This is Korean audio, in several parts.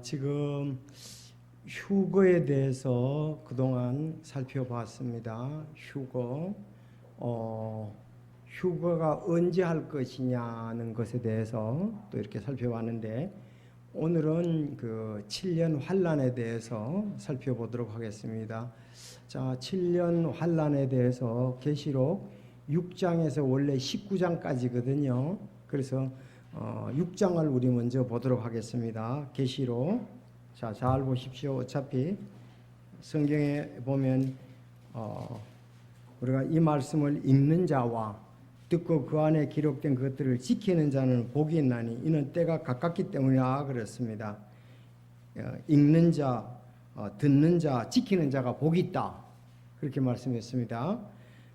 지금 휴거에 대해서 그동안 살펴봤습니다. 휴거가 언제 할 것이냐는 것에 대해서 또 이렇게 살펴봤는데, 오늘은 그 7년 환란에 대해서 살펴보도록 하겠습니다. 자, 7년 환란에 대해서 계시록 6장에서 원래 19장까지거든요. 그래서 6장을 우리 먼저 보도록 하겠습니다. 계시록. 자, 잘 보십시오. 어차피 성경에 보면 우리가 이 말씀을 읽는 자와 듣고 그 안에 기록된 것들을 지키는 자는 복이 있나니 이는 때가 가깝기 때문이라 그랬습니다. 읽는 자, 듣는 자, 지키는 자가 복이 있다, 그렇게 말씀했습니다.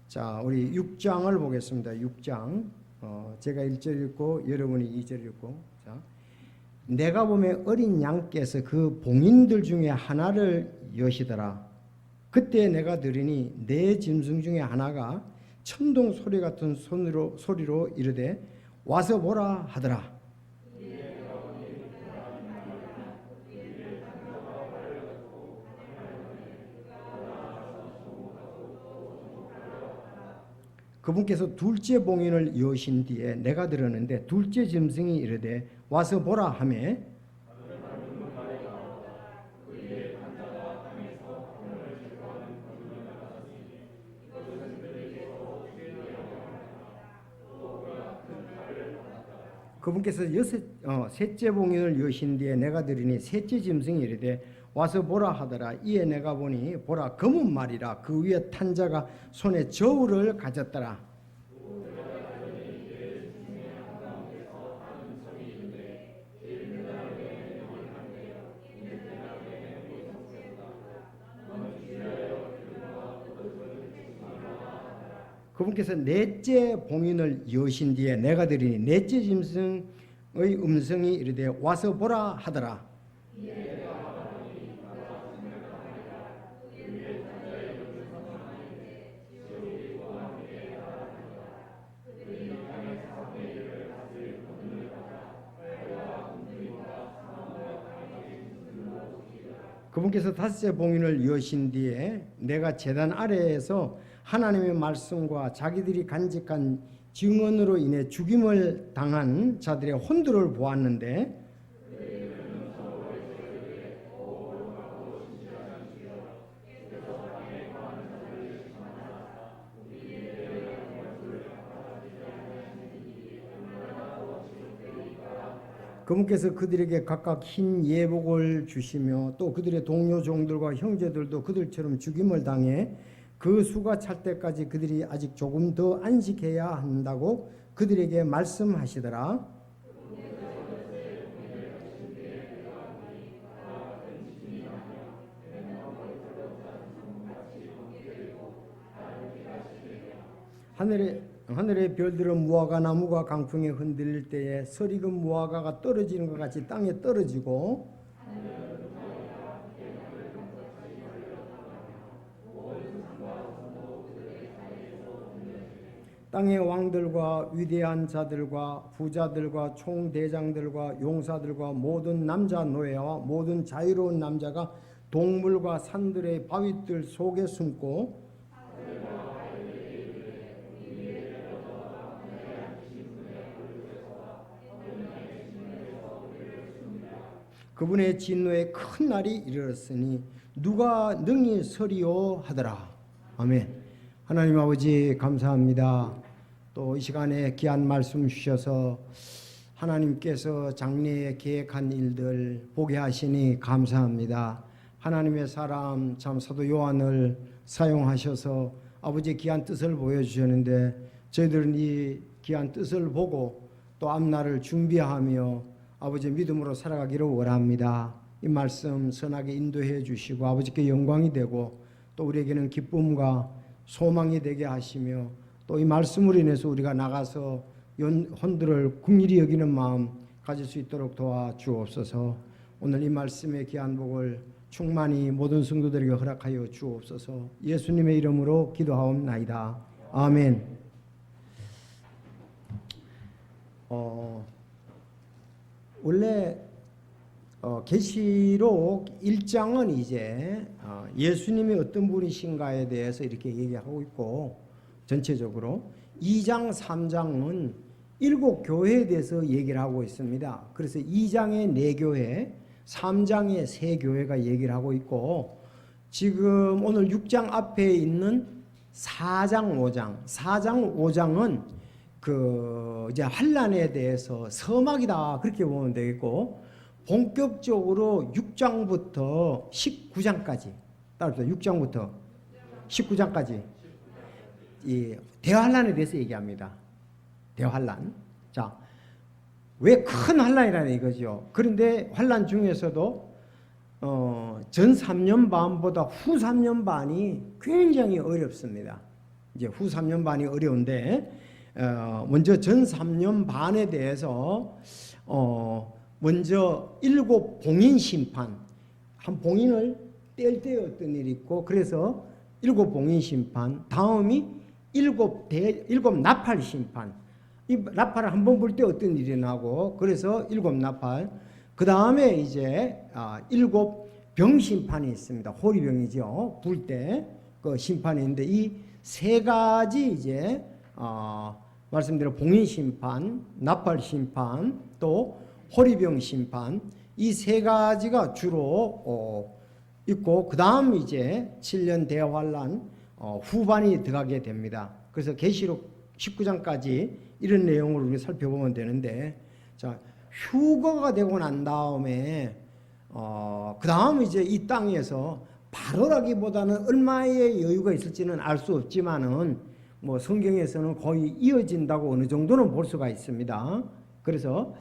자, 우리 6장을 보겠습니다. 6장. 제가 1절 읽고 여러분이 2절 읽고. 자, 내가 보면 어린 양께서 그 봉인들 중에 하나를 여시더라. 그때 내가 들으니 네 짐승 중에 하나가 천둥 소리 같은 소리로 이르되 와서 보라 하더라. 그분께서 둘째 봉인을 여신 뒤에 내가 들었는데 둘째 짐승이 이르되 와서 보라 하며 그분께서 셋째 봉인을 여신 뒤에 내가 들으니 셋째 짐승이 이르되 와서 보라 하더라. 이에 내가 보니 보라 검은 말이라. 그 위에 탄 자가 손에 저울을 가졌더라. 그분께서 넷째 봉인을 여신 뒤에 내가 들으니 넷째 짐승의 음성이 이르되 와서 보라 하더라. 그분께서 다섯째 봉인을 여신 뒤에 내가 제단 아래에서 하나님의 말씀과 자기들이 간직한 증언으로 인해 죽임을 당한 자들의 혼들을 보았는데, 그분께서 그들에게 각각 흰 예복을 주시며 또 그들의 동료 종들과 형제들도 그들처럼 죽임을 당해 그 수가 찰 때까지 그들이 아직 조금 더 안식해야 한다고 그들에게 말씀하시더라. 하늘의 별들은 무화과 나무가 강풍에 흔들릴 때에 설익은 무화과가 떨어지는 것 같이 땅에 떨어지고, 땅의 왕들과 위대한 자들과 부자들과 총대장들과 용사들과 모든 남자 노예와 모든 자유로운 남자가 동물과 산들의 바위들 속에 숨고, 그분의 진노의 큰 날이 이르렀으니 누가 능히 서리요 하더라. 아멘. 하나님 아버지 감사합니다. 또 이 시간에 귀한 말씀 주셔서 하나님께서 장래에 계획한 일들 보게 하시니 감사합니다. 하나님의 사람 참 사도 요한을 사용하셔서 아버지의 귀한 뜻을 보여주셨는데, 저희들은 이 귀한 뜻을 보고 또 앞날을 준비하며 아버지의 믿음으로 살아가기를 원합니다. 이 말씀 선하게 인도해 주시고 아버지께 영광이 되고 또 우리에게는 기쁨과 소망이 되게 하시며, 또 이 말씀으로 인해서 우리가 나가서 혼들을 긍휼히 여기는 마음 가질 수 있도록 도와주옵소서. 오늘 이 말씀의 귀한 복을 충만히 모든 성도들에게 허락하여 주옵소서. 예수님의 이름으로 기도하옵나이다. 아멘. 원래 계시록 1장은 이제 예수님이 어떤 분이신가에 대해서 이렇게 얘기하고 있고, 전체적으로 2장, 3장은 7교회에 대해서 얘기를 하고 있습니다. 그래서 2장에 4교회, 3장에 3교회가 얘기를 하고 있고, 지금 오늘 6장 앞에 있는 4장, 5장은 그 이제 환란에 대해서 서막이다 그렇게 보면 되겠고, 본격적으로 6장부터 19장까지 따라서 6장부터 19장까지 이 대환란에 대해서 얘기합니다. 대환란. 자, 왜 큰 환란이라는 이거죠. 그런데 환란 중에서도 전 3년 반보다 후 3년 반이 굉장히 어렵습니다. 이제 후 3년 반이 어려운데 먼저 전 3년 반에 대해서 먼저 7 봉인 심판, 한 봉인을 뗄 때 어떤 일이 있고, 그래서 7 봉인 심판, 다음이 7 나팔 심판, 이 나팔을 한 번 불 때 어떤 일이 나고, 그래서 7 나팔, 그 다음에 이제 7 병 심판이 있습니다. 호리병이죠. 불 때 그 심판이 있는데, 이 세 가지 이제 말씀대로 봉인 심판, 나팔 심판, 또 호리병 심판, 이 세 가지가 주로 있고, 그 다음 이제 7년 대환란 후반이 들어가게 됩니다. 그래서 계시록 19장까지 이런 내용을 우리 살펴보면 되는데, 자, 휴거가 되고 난 다음에 그 다음 이제 이 땅에서 바로라기보다는 얼마의 여유가 있을지는 알 수 없지만은 뭐 성경에서는 거의 이어진다고 어느 정도는 볼 수가 있습니다. 그래서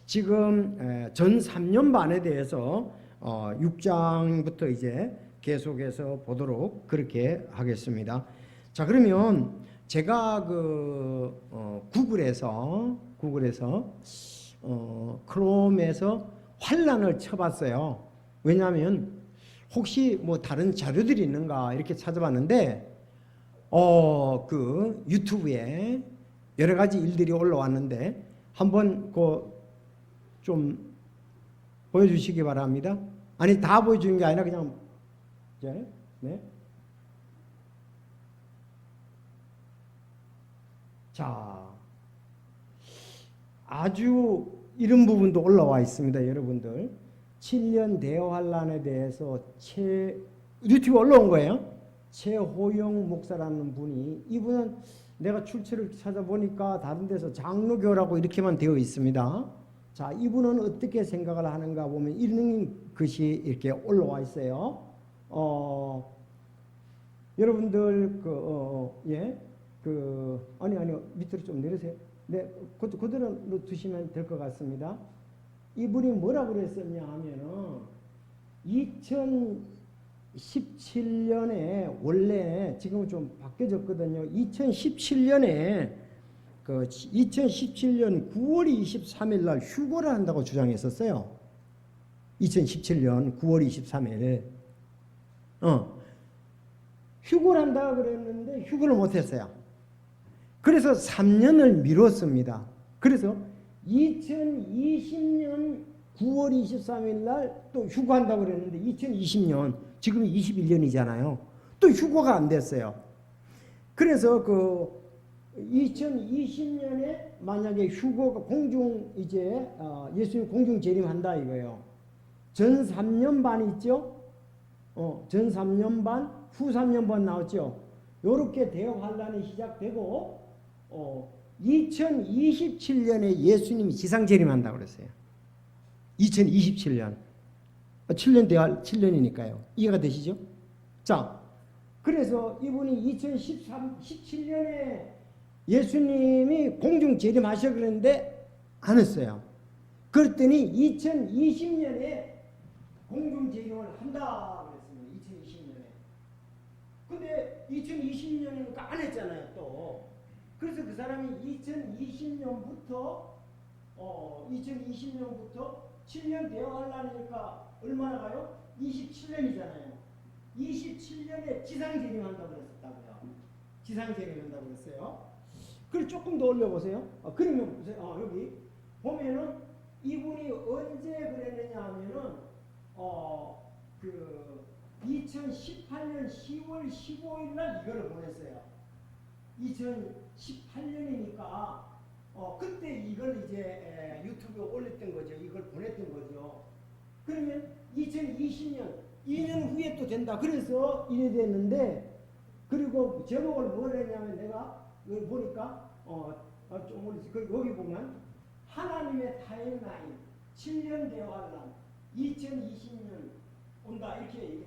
지금 전 3년 반에 대해서 6장부터 이제 계속해서 보도록 그렇게 하겠습니다. 자, 그러면 제가 그 구글에서 크롬에서 환란을 쳐봤어요. 왜냐하면 혹시 뭐 다른 자료들이 있는가 이렇게 찾아봤는데 그 유튜브에 여러 가지 일들이 올라왔는데 한번 그 좀 보여주시기 바랍니다. 아니 다 보여주는 게 아니라 그냥 네. 자, 아주 이런 부분도 올라와 있습니다, 여러분들. 7년 대환란에 대해서 유튜브 올라온 거예요. 최호영 목사라는 분이, 이분은 내가 출처를 찾아보니까 다른 데서 장로교라고 이렇게만 되어 있습니다. 자, 이분은 어떻게 생각을 하는가 보면 이런 것이 이렇게 올라와 있어요. 여러분들 아니요 밑으로 좀 내리세요. 네, 그대로 두시면 될 것 같습니다. 이분이 뭐라고 그랬었냐 하면은 2017년에 원래 지금은 좀 바뀌어졌거든요. 2017년에 그 2017년 9월 23일 날 휴거를 한다고 주장했었어요. 2017년 9월 23일. 휴거를 한다고 그랬는데 휴거를 못했어요. 그래서 3년을 미뤘습니다. 그래서 2020년 9월 23일 날 또 휴거한다고 그랬는데 2020년, 지금 21년이잖아요. 또 휴거가 안 됐어요. 그래서 그 2020년에 만약에 휴거가 예수님 공중 재림한다 이거예요. 전 3년 반 있죠? 전 3년 반, 후 3년 반 나왔죠? 요렇게 대환란이 시작되고 2027년에 예수님이 지상 재림한다고 그랬어요. 2027년. 7년이니까요. 이해가 되시죠? 자, 그래서 이분이 2017년에 예수님이 공중 재림하셔 그랬는데 안 했어요. 그랬더니 2020년에 공중 재림을 한다 그랬습니다. 2020년에. 근데 2020년이니까 안 했잖아요, 또. 그래서 그 사람이 2020년부터 7년 대환란이니까 얼마나 가요? 27년이잖아요. 27년에 지상재림한다고 그랬었다고요. 지상재림한다고 그랬어요. 그걸 조금 더 올려보세요. 그러면 보세요. 여기 보면은 이분이 언제 그랬느냐 하면은 그 2018년 10월 15일 날 이거를 보냈어요. 2018년이니까 그때 이걸 이제 유튜브에 올렸던 거죠. 이걸 보냈던 거죠. 그러면 2020년 2년 후에 또 된다. 그래서 이래 됐는데, 그리고 제목을 뭘 했냐면 내가 여기 보니까 좀 올리지. 여기 보면 하나님의 타임라인 7년 대환란 2020년 온다 이렇게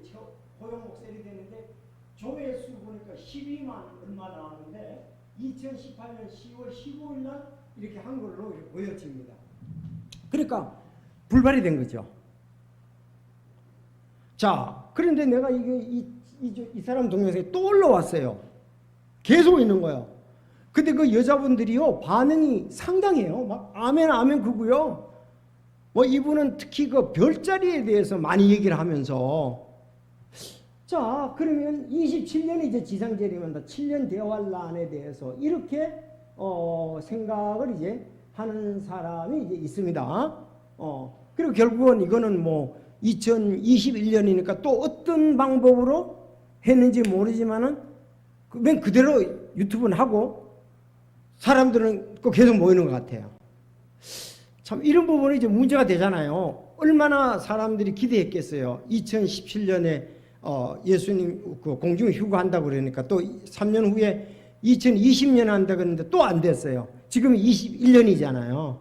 호영 목소리 되는데, 조회수 보니까 12만 얼마 나왔는데 2018년 10월 15일 날 이렇게 한 걸로 이렇게 보여집니다. 그러니까 불발이 된 거죠. 자, 그런데 내가 이 사람 동영상이 또 올라왔어요. 계속 있는 거예요. 근데 그 여자분들이요, 반응이 상당해요. 막 아멘 아멘 그고요. 뭐 이분은 특히 그 별자리에 대해서 많이 얘기를 하면서, 자, 그러면 27년이 이제 지상재림한다. 7년 대환란에 대해서 이렇게 생각을 이제 하는 사람이 이제 있습니다. 그리고 결국은 이거는 뭐 2021년이니까 또 어떤 방법으로 했는지 모르지만은 맨 그대로 유튜브는 하고 사람들은 꼭 계속 모이는 것 같아요. 참 이런 부분이 이제 문제가 되잖아요. 얼마나 사람들이 기대했겠어요. 2017년에 예수님 그 공중 휴거한다고 그러니까 또 3년 후에 2020년 한다 그랬는데 또 안 됐어요. 지금 21년이잖아요.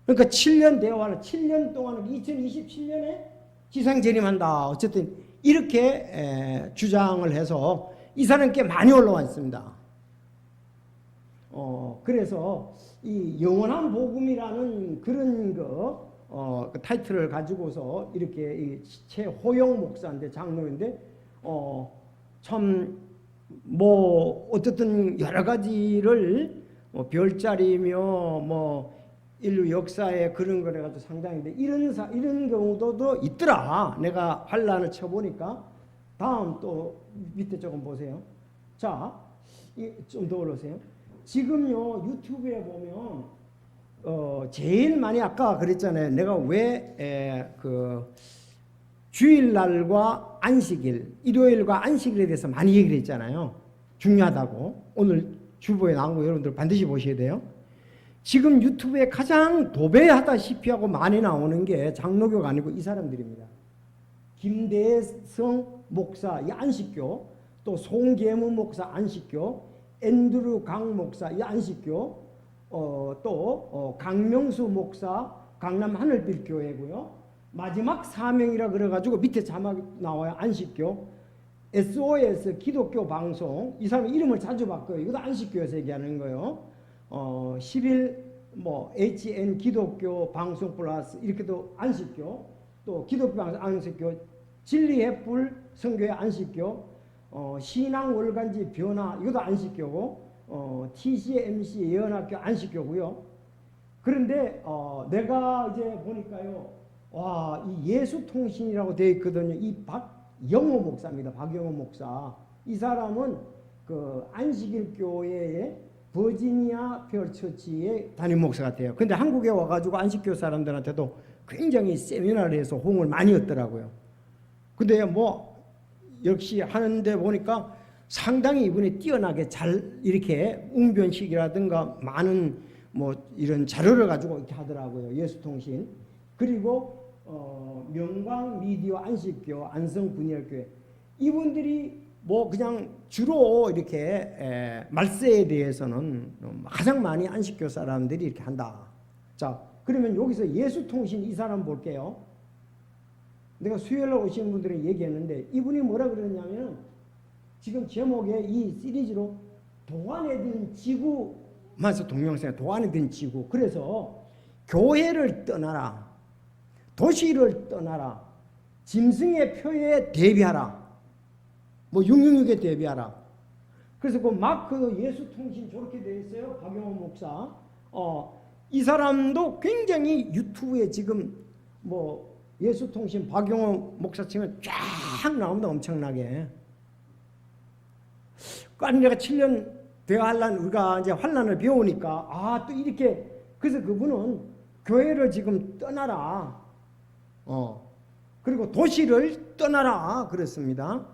그러니까 7년 대화를 7년 동안 2027년에 지상 재림한다. 어쨌든 이렇게 주장을 해서 이 사람이 꽤 많이 올라와 있습니다. 그래서 이 영원한 복음이라는 그런 그 타이틀을 가지고서 이렇게 이 최호영 목사인데, 장로인데, 참 뭐 어쨌든 여러 가지를 뭐 별자리며 뭐 인류 역사에 그런 거래 가지고 상당인데, 이런 경우도 있더라. 내가 환란을 쳐보니까. 다음 또 밑에 조금 보세요. 자, 좀 더 올라오세요. 지금요 유튜브에 보면 제일 많이, 아까 그랬잖아요. 내가 왜 그 주일날과 안식일, 일요일과 안식일에 대해서 많이 얘기를 했잖아요. 중요하다고. 오늘 주보에 나온 거 여러분들 반드시 보셔야 돼요. 지금 유튜브에 가장 도배하다시피 하고 많이 나오는 게 장로교가 아니고 이 사람들입니다. 김대성 목사, 이 안식교, 또 송계무 목사 안식교, 앤드류 강 목사, 이 안식교, 또 강명수 목사, 강남 하늘빛교회고요. 마지막 사명이라 그래가지고 밑에 자막 나와요. 안식교. SOS 기독교 방송, 이 사람 이름을 자주 바꿔요. 이것도 안식교에서 얘기하는 거예요. 11 뭐 HN 기독교 방송 플러스 이렇게도 안식교, 또 기독교 방송 안식교, 진리의 불 선교회 안식교, 신앙 월간지 변화 이것도 안식교고, TCMC 예언학교 안식교고요. 그런데 내가 이제 보니까요, 와, 이 예수통신이라고 되어 있거든요. 이 박영호 목사입니다. 박영호 목사. 이 사람은 그 안식일 교회의 버지니아 페어처치의 담임 목사 같아요. 근데 한국에 와가지고 안식교 사람들한테도 굉장히 세미나를 해서 호응을 많이 얻더라고요. 근데 뭐 역시 하는데 보니까 상당히 이분이 뛰어나게 잘 이렇게 웅변식이라든가 많은 뭐 이런 자료를 가지고 이렇게 하더라고요. 예수통신. 그리고 명광 미디어 안식교 안성분열교회, 이분들이 뭐 그냥 주로 이렇게 말세에 대해서는 가장 많이 안식교 사람들이 이렇게 한다. 자, 그러면 여기서 예수통신 이 사람 볼게요. 내가 수요일날 오신 분들이 얘기했는데 이분이 뭐라 그러냐면, 지금 제목에 이 시리즈로 동안에 든 지구, 맞아, 동영상에 동안에 든 지구. 그래서 교회를 떠나라, 도시를 떠나라, 짐승의 표에 대비하라, 뭐 666에 대비하라. 그래서 그 마크 예수통신 저렇게 되어 있어요. 박영호 목사. 이 사람도 굉장히 유튜브에 지금 뭐 예수통신 박영호 목사 치면 쫙 나옵니다. 엄청나게. 아니 내가 7년 대환란, 우리가 이제 환란을 배우니까 또 이렇게, 그래서 그분은 교회를 지금 떠나라. 그리고 도시를 떠나라 그랬습니다.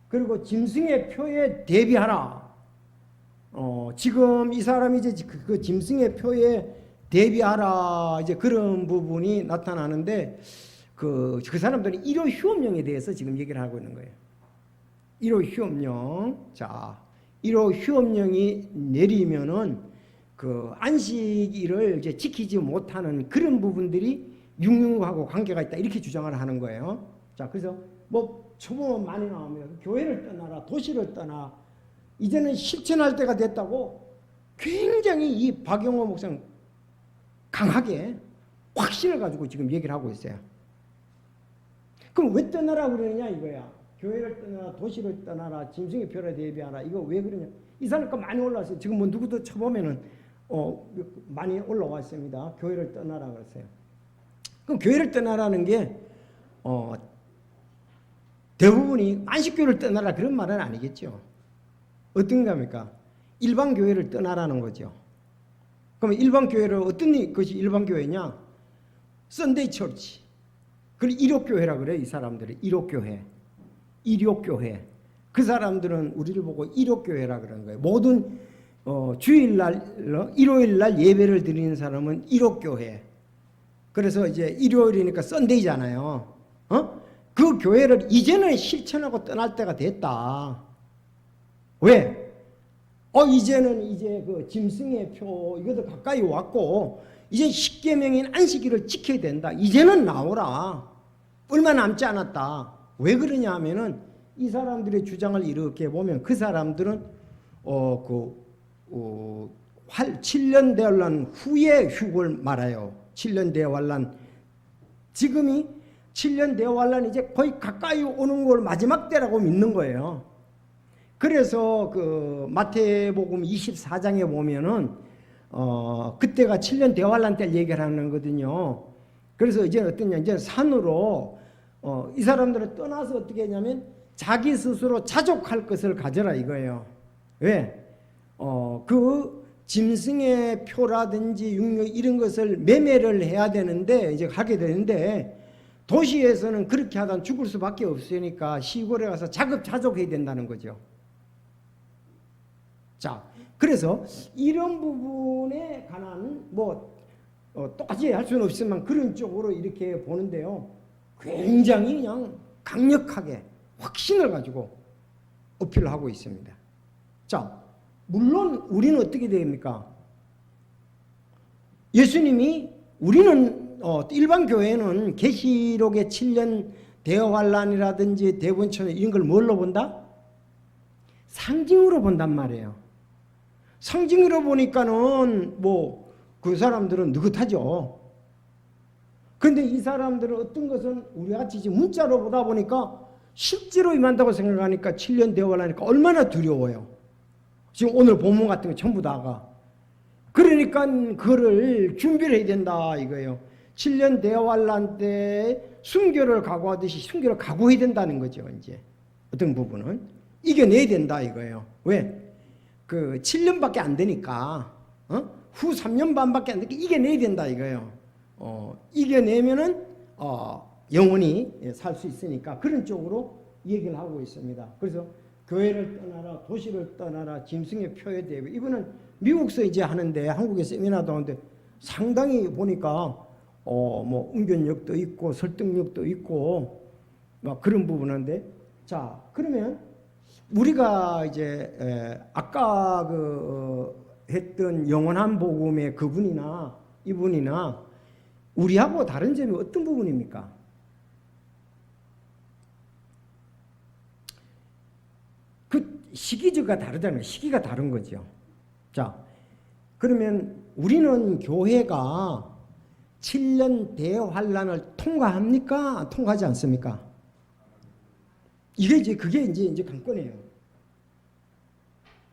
그리고 짐승의 표에 대비하라. 지금 이 사람이 이제 그 짐승의 표에 대비하라 이제 그런 부분이 나타나는데 그 사람들이 1호 휴업령에 대해서 지금 얘기를 하고 있는 거예요. 1호 휴업령. 자, 1호 휴업령이 내리면은 그 안식일을 이제 지키지 못하는 그런 부분들이 육륜하고 관계가 있다 이렇게 주장을 하는 거예요. 자, 그래서 뭐 초보면 많이 나오면 교회를 떠나라, 도시를 떠나 이제는 실천할 때가 됐다고 굉장히 이 박영호 목사는 강하게 확신을 가지고 지금 얘기를 하고 있어요. 그럼 왜 떠나라 그러느냐 이거야. 교회를 떠나라, 도시를 떠나라, 짐승의 표를 대비하라. 이거 왜 그러냐. 이 사람 거 많이 올라왔어요. 지금 뭐 누구도 쳐보면은 많이 올라왔습니다. 교회를 떠나라 그랬어요. 그럼 교회를 떠나라는 게 대부분이 안식교를 떠나라 그런 말은 아니겠죠. 어떤 겁니까? 일반 교회를 떠나라는 거죠. 그럼 일반 교회를 어떤 것이 일반 교회냐? 썬데이 처치. 그리고 일요교회라 그래요. 이 사람들이 일요교회, 일요교회. 그 사람들은 우리를 보고 일요교회라 그러는 거예요. 모든 주일날, 일요일날 예배를 드리는 사람은 일요교회. 그래서 이제 일요일이니까 썬데이잖아요. 그 교회를 이제는 실천하고 떠날 때가 됐다. 왜? 이제는 이제 그 짐승의 표 이것도 가까이 왔고 이제 십계명인 안식일을 지켜야 된다. 이제는 나오라. 얼마 남지 않았다. 왜 그러냐 하면은 이 사람들의 주장을 이렇게 보면 그 사람들은 7년 대환란 후에 휴고를 말해요. 7년 대환란 지금이 7년 대환란이 이제 거의 가까이 오는 걸 마지막 때라고 믿는 거예요. 그래서 그 마태복음 24장에 보면은 그때가 7년 대환란 때 얘기를 하는 거거든요. 그래서 이제 어떠냐, 이제 산으로 이 사람들은 떠나서 어떻게 했냐면 자기 스스로 자족할 것을 가져라 이거예요. 왜? 그 짐승의 표라든지 육류 이런 것을 매매를 해야 되는데 이제 하게 되는데 도시에서는 그렇게 하다 죽을 수밖에 없으니까 시골에 가서 자급자족해야 된다는 거죠. 자, 그래서 이런 부분에 관한 똑같이 할 수는 없지만 그런 쪽으로 이렇게 보는데요. 굉장히 그냥 강력하게 확신을 가지고 어필을 하고 있습니다. 자, 물론 우리는 어떻게 됩니까? 예수님이 우리는 일반 교회는 계시록의 7년 대환란이라든지 대본처럼 이런 걸 뭘로 본다? 상징으로 본단 말이에요. 상징으로 보니까는 그 사람들은 느긋하죠. 그런데 이 사람들은 어떤 것은 우리 같이 지금 문자로 보다 보니까 실제로 임한다고 생각하니까 7년 대환란이니까 얼마나 두려워요. 지금 오늘 본문 같은 거 전부 다가. 그러니까 그거를 준비를 해야 된다 이거예요. 7년 대환란 때 순교를 각오하듯이 순교를 각오해야 된다는 거죠. 이제 어떤 부분은 이겨내야 된다 이거예요. 왜? 그 7년밖에 안 되니까 후 3년 반밖에 안 되니까 이겨내야 된다 이거예요. 이겨내면은 영원히 살 수 있으니까 그런 쪽으로 얘기를 하고 있습니다. 그래서 교회를 떠나라, 도시를 떠나라, 짐승의 표에 대해 이거는 미국서 이제 하는데 한국에 세미나도 하는데 상당히 보니까 응변력도 있고 설득력도 있고 막 그런 부분인데 자 그러면 우리가 이제 아까 했던 영원한 복음의 그분이나 이분이나 우리하고 다른 점이 어떤 부분입니까? 그 시기가 다르다는 거예요. 시기가 다른 거죠. 자, 그러면 우리는 교회가 7년 대환란을 통과합니까? 통과하지 않습니까? 그게 이제 관건이에요.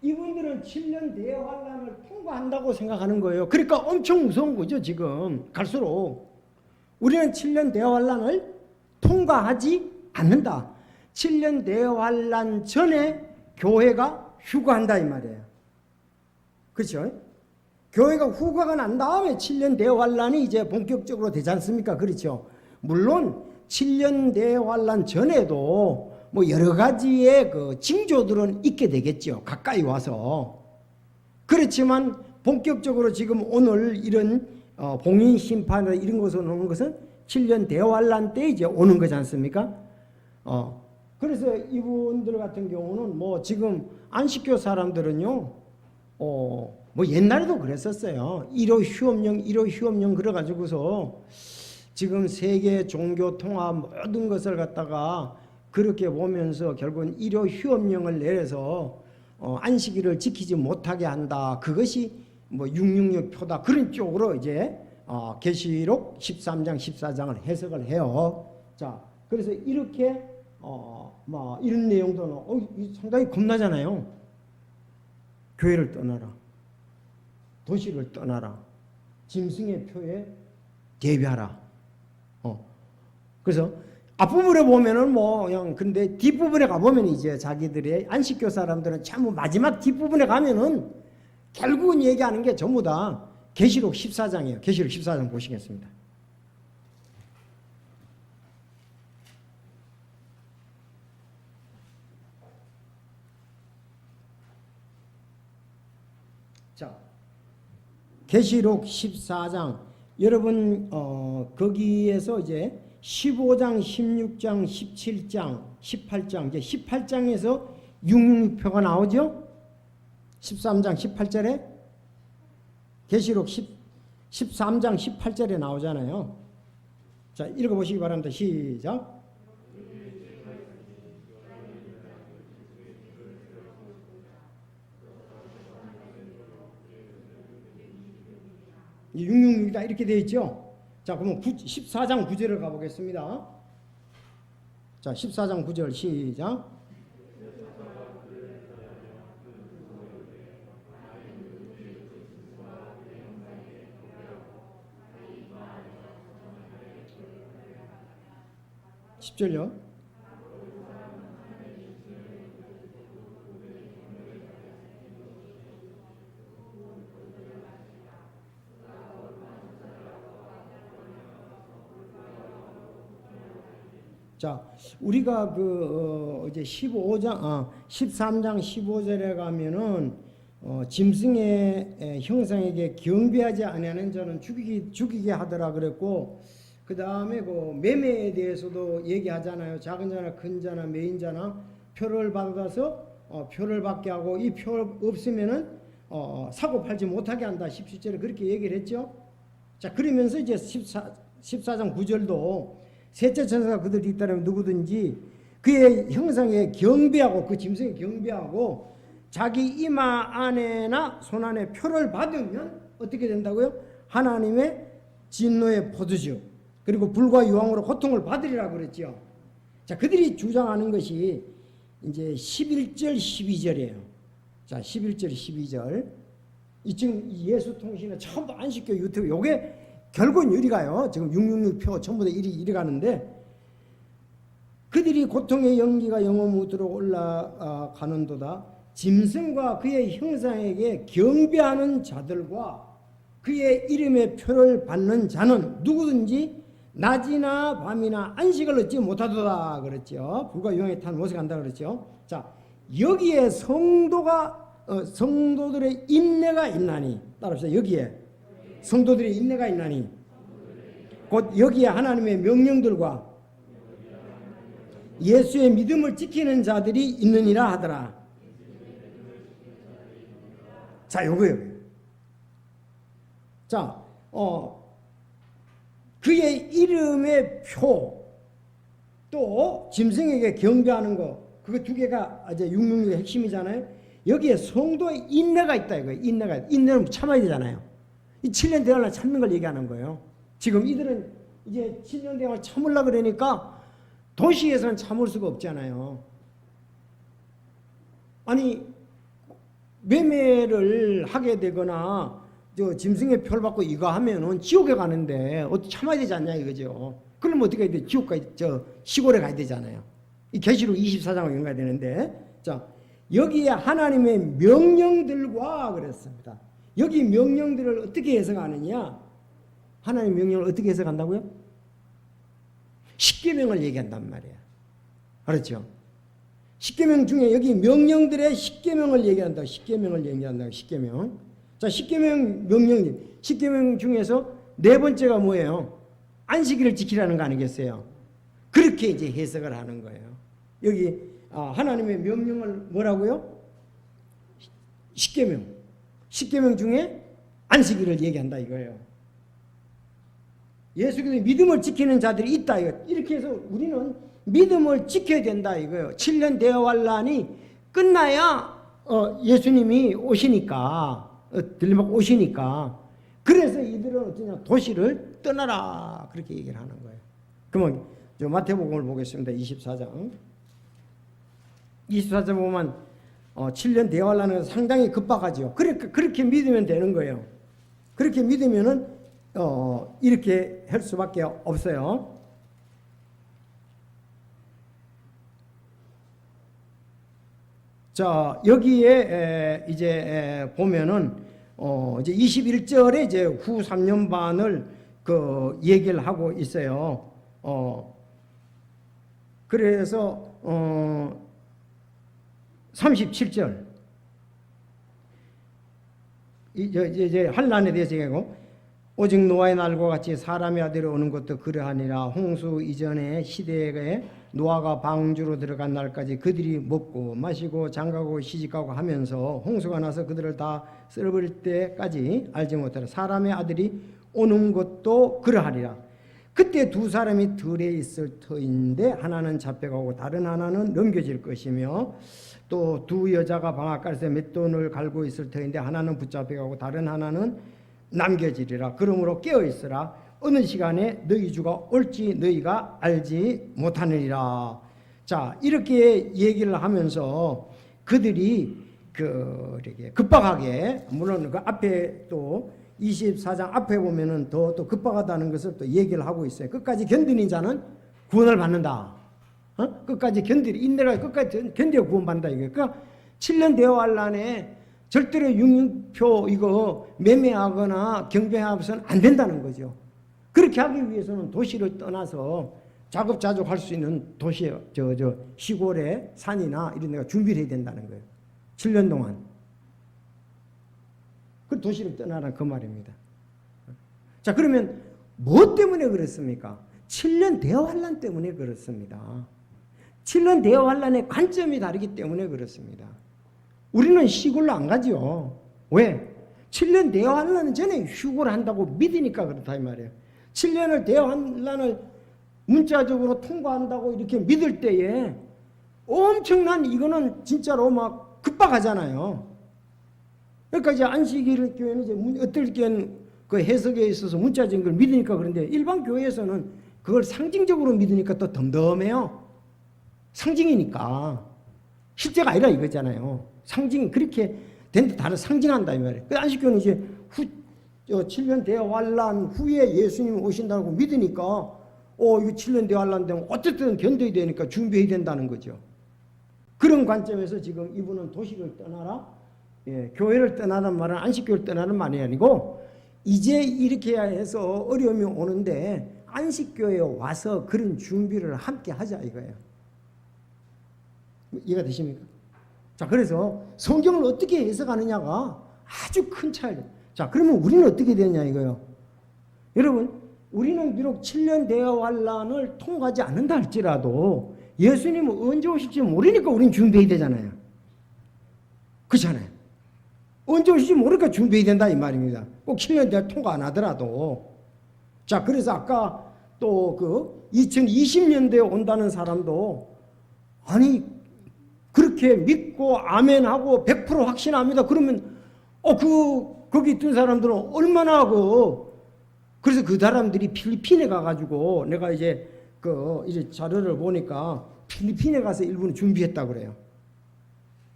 이분들은 7년 대환란을 통과한다고 생각하는 거예요. 그러니까 엄청 무서운 거죠, 지금. 갈수록. 우리는 7년 대환란을 통과하지 않는다. 7년 대환란 전에 교회가 휴거한다 이 말이에요. 그렇죠? 교회가 후가가 난 다음에 7년 대환란이 이제 본격적으로 되지 않습니까? 그렇죠. 물론 7년 대환란 전에도 뭐 여러 가지의 그 징조들은 있게 되겠죠. 가까이 와서. 그렇지만 본격적으로 지금 오늘 이런 봉인 심판이나 이런 것으로 오는 것은 7년 대환란 때 이제 오는 거지 않습니까? 그래서 이분들 같은 경우는 뭐 지금 안식교 사람들은요, 뭐 옛날에도 그랬었어요. 1호 휴업령, 1호 휴업령 그래가지고서 지금 세계 종교 통합 모든 것을 갖다가 그렇게 보면서 결국은 1호 휴업령을 내려서 안식일을 지키지 못하게 한다. 그것이 뭐 666 표다. 그런 쪽으로 이제 계시록 13장, 14장을 해석을 해요. 자, 그래서 이렇게 뭐 이런 내용도는 상당히 겁나잖아요. 교회를 떠나라. 도시를 떠나라. 짐승의 표에 대비하라. 그래서 앞부분에 보면은 뭐 그냥 근데 뒷부분에 가보면 이제 자기들의 안식교 사람들은 참 마지막 뒷부분에 가면은 결국은 얘기하는 게 전부 다 계시록 14장이에요. 계시록 14장 보시겠습니다. 자, 계시록 14장 여러분 거기에서 이제 15장, 16장, 17장, 18장 이제 18장에서 666표가 나오죠. 13장 18절에 계시록 13장 18절에 나오잖아요. 자, 읽어보시기 바랍니다. 시작. 이 666이다 이렇게 되어 있죠. 자, 그러면 14장 9절을 가보겠습니다. 자, 14장 9절 시작. (10절요) 자, 우리가 이제 13장 15절에 가면은 짐승의 형상에게 경배하지 아니하는 자는 죽이게 하더라 그랬고, 그 다음에 그 매매에 대해서도 얘기하잖아요. 작은 자나 큰 자나 매인 자나 표를 받아서 표를 받게 하고 이 표 없으면은 사고 팔지 못하게 한다. 17절에 그렇게 얘기를 했죠. 자, 그러면서 이제 14장 9절도 셋째 천사가 그들이 있다면 누구든지 그의 형상에 경배하고 그 짐승에 경배하고 자기 이마 안에나 손 안에 표를 받으면 어떻게 된다고요? 하나님의 진노의 포도주 그리고 불과 유황으로 고통을 받으리라고 그랬죠. 자, 그들이 주장하는 것이 이제 11절 12절이에요. 자, 11절 12절 이 지금 예수 통신의 전부 안식교 유튜브 요게 결국은 이리 가요. 지금 666표 전부 다 이리 가는데 그들이 고통의 연기가 영원 무도록 올라가는도다. 짐승과 그의 형상에게 경배하는 자들과 그의 이름의 표를 받는 자는 누구든지 낮이나 밤이나 안식을 얻지 못하도다 그랬죠. 불과 유황에 탄 못에 간다 그랬죠. 자, 여기에 성도들의 인내가 있나니 따라합시다. 여기에 성도들의 인내가 있나니 곧 여기에 하나님의 명령들과 예수의 믿음을 지키는 자들이 있느니라 하더라. 자, 요거예요. 자, 그의 이름의 표, 또 짐승에게 경배하는 거, 그거 두 개가 이제 666의 핵심이잖아요. 여기에 성도의 인내가 있다 이거예요. 인내는 참아야 되잖아요. 이 7년 대환란 참는 걸 얘기하는 거예요. 지금 이들은 이제 7년 대환란 참으려고 그러니까 도시에서는 참을 수가 없잖아요. 아니 매매를 하게 되거나 짐승의 표를 받고 이거 하면은 지옥에 가는데 어떻게 참아야 되지 않냐 이거죠. 그러면 어떻게 해야 돼? 지옥까지 시골에 가야 되잖아요. 이 계시록 24장을 연가야 되는데, 자, 여기에 하나님의 명령들과 그랬습니다. 여기 명령들을 어떻게 해석하느냐? 하나님의 명령을 어떻게 해석한다고요? 십계명을 얘기한단 말이에요. 알았죠? 십계명 중에 여기 명령들의 십계명을 얘기한다. 십계명을 얘기한다. 십계명. 자, 십계명 명령. 십계명 중에서 네 번째가 뭐예요? 안식일을 지키라는 거 아니겠어요? 그렇게 이제 해석을 하는 거예요. 여기 하나님의 명령을 뭐라고요? 십계명. 십계명 중에 안식일을 얘기한다 이거예요. 예수께서 믿음을 지키는 자들이 있다 이거. 이렇게 해서 우리는 믿음을 지켜야 된다 이거예요. 7년 대환란이 끝나야 예수님이 오시니까 들림받고 오시니까. 그래서 이들은 어쩌냐 도시를 떠나라 그렇게 얘기를 하는 거예요. 그러면 저 마태복음을 보겠습니다. 24장. 24장 보면 7년 대환란은 상당히 급박하죠. 그렇게 믿으면 되는 거예요. 그렇게 믿으면은 이렇게 할 수밖에 없어요. 자, 여기에 이제 보면은 이제 21절에 이제 후 3년 반을 그 얘기를 하고 있어요. 그래서 37절 이제 환란에 대해서 얘기하고 오직 노아의 날과 같이 사람의 아들이 오는 것도 그러하니라. 홍수 이전의 시대에 노아가 방주로 들어간 날까지 그들이 먹고 마시고 장가고 시집가고 하면서 홍수가 나서 그들을 다 쓸어버릴 때까지 알지 못하라. 사람의 아들이 오는 것도 그러하리라. 그때 두 사람이 들에 있을 터인데 하나는 잡혀가고 다른 하나는 넘겨질 것이며 또 두 여자가 방앗간에서 맷돈을 갈고 있을 터인데 하나는 붙잡혀가고 다른 하나는 남겨지리라. 그러므로 깨어있으라. 어느 시간에 너희 주가 올지 너희가 알지 못하느니라. 자, 이렇게 얘기를 하면서 그들이 이렇게 급박하게, 물론 그 앞에 또 24장 앞에 보면은 더 급박하다는 것을 또 얘기를 하고 있어요. 끝까지 견디는 자는 구원을 받는다. 끝까지 인내가 끝까지 견뎌 구원받는다 이거예요. 그러니까 7년 대환란에 절대로 육류표 이거 매매하거나 경배하고서는 안 된다는 거죠. 그렇게 하기 위해서는 도시를 떠나서 자급자족할 수 있는 도시, 시골의 산이나 이런 데가 준비를 해야 된다는 거예요. 7년 동안. 그 도시를 떠나라 그 말입니다. 자, 그러면 뭐 때문에 그렇습니까? 7년 대환란 때문에 그렇습니다. 7년 대환란의 관점이 다르기 때문에 그렇습니다. 우리는 시골로 안 가죠. 왜? 7년 대환란은 전에 휴고를 한다고 믿으니까 그렇다 이 말이에요. 7년을 대환란을 문자적으로 통과한다고 이렇게 믿을 때에 엄청난 이거는 진짜로 막 급박하잖아요. 그러니까 이제 안식일 교회는 이제 어떨 때는 그 해석에 있어서 문자적인 걸 믿으니까 그런데 일반 교회에서는 그걸 상징적으로 믿으니까 또 덤덤해요. 상징이니까 실제가 아니라 이거잖아요. 상징 그렇게 된데 다른 상징한다 이 말이에요. 그 안식교는 이제 7년 대환란 후에 예수님이 오신다고 믿으니까 이거 7년 대환란 되면 어쨌든 견뎌야 되니까 준비해야 된다는 거죠. 그런 관점에서 지금 이분은 도시를 떠나라, 교회를 떠나는 말은 안식교를 떠나는 말이 아니고 이제 이렇게 해서 어려움이 오는데 안식교에 와서 그런 준비를 함께 하자 이거예요. 이해가 되십니까? 자, 그래서 성경을 어떻게 해석하느냐가 아주 큰 차이예요. 자, 그러면 우리는 어떻게 되냐 이거예요. 여러분, 우리는 비록 7년 대환란을 통과하지 않는다 할지라도 예수님은 언제 오실지 모르니까 우리는 준비해야 되잖아요. 그렇잖아요. 언제 오실지 모르니까 준비해야 된다 이 말입니다. 꼭 7년 대환 통과 안 하더라도. 자, 그래서 아까 또 2020년대에 온다는 사람도 아니 그렇게 믿고 아멘하고 100% 확신합니다. 그러면 거기 있던 사람들은 얼마나 그래서 그 사람들이 필리핀에 가가지고 내가 이제 이제 자료를 보니까 필리핀에 가서 일부는 준비했다고 그래요.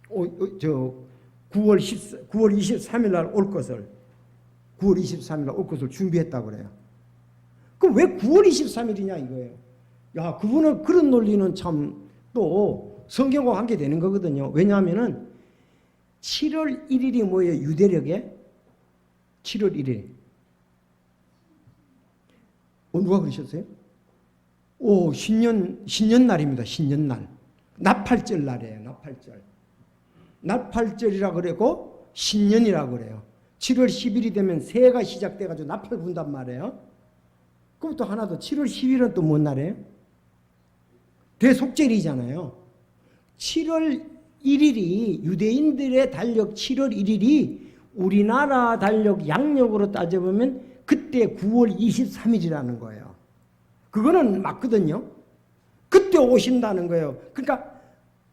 9월 23일 날 올 것을 9월 23일 날 올 것을 준비했다고 그래요. 그럼 왜 9월 23일이냐 이거예요. 야, 그분은 그런 논리는 참 또 성경과 함께 되는 거거든요. 왜냐하면은 7월 1일이 뭐예요? 유대력에 7월 1일. 누가 그러셨어요? 신년날입니다. 신년날. 나팔절 날이에요. 나팔절. 나팔절이라 그러고 신년이라 그래요. 7월 10일이 되면 새해가 시작돼가지고 나팔 분단 말이에요. 그럼 또 하나 더 7월 10일은 또 뭔 날이에요? 대속절이잖아요. 7월 1일이 유대인들의 달력 7월 1일이 우리나라 달력 양력으로 따져보면 그때 9월 23일이라는 거예요. 그거는 맞거든요. 그때 오신다는 거예요. 그러니까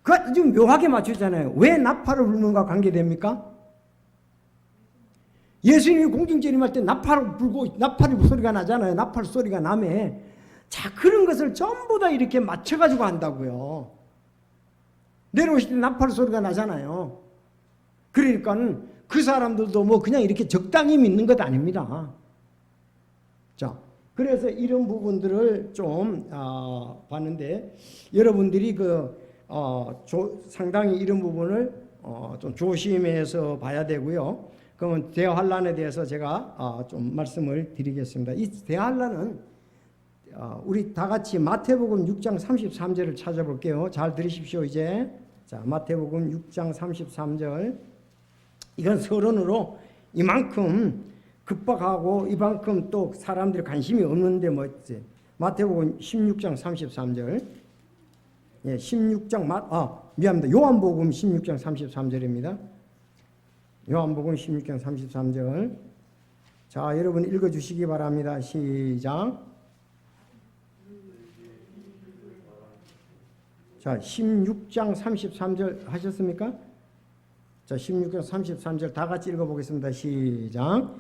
그 지금 묘하게 맞추잖아요. 왜 나팔을 불는가 관계됩니까? 예수님이 공중재림할 때 나팔을 불고 나팔이 소리가 나잖아요. 나팔 소리가 나매. 자, 그런 것을 전부 다 이렇게 맞춰가지고 한다고요. 내려오실 때 나팔 소리가 나잖아요. 그러니까 그 사람들도 뭐 그냥 이렇게 적당히 믿는 것 아닙니다. 자, 그래서 이런 부분들을 좀 봤는데 여러분들이 상당히 이런 부분을 좀 조심해서 봐야 되고요. 그러면 대환란에 대해서 제가 좀 말씀을 드리겠습니다. 이 대환란은 우리 다 같이 마태복음 6장 33절을 찾아볼게요. 잘 들으십시오. 이제 자, 마태복음 6장 33절. 이건 서론으로 이만큼 급박하고 이만큼 또 사람들이 관심이 없는데 뭐지? 마태복음 16장 33절. 예, 16장 미안합니다. 요한복음 16장 33절입니다. 요한복음 16장 33절. 자, 여러분 읽어 주시기 바랍니다. 시작. 자, 16장 33절 하셨습니까? 자, 16장 33절 다 같이 읽어 보겠습니다. 시작.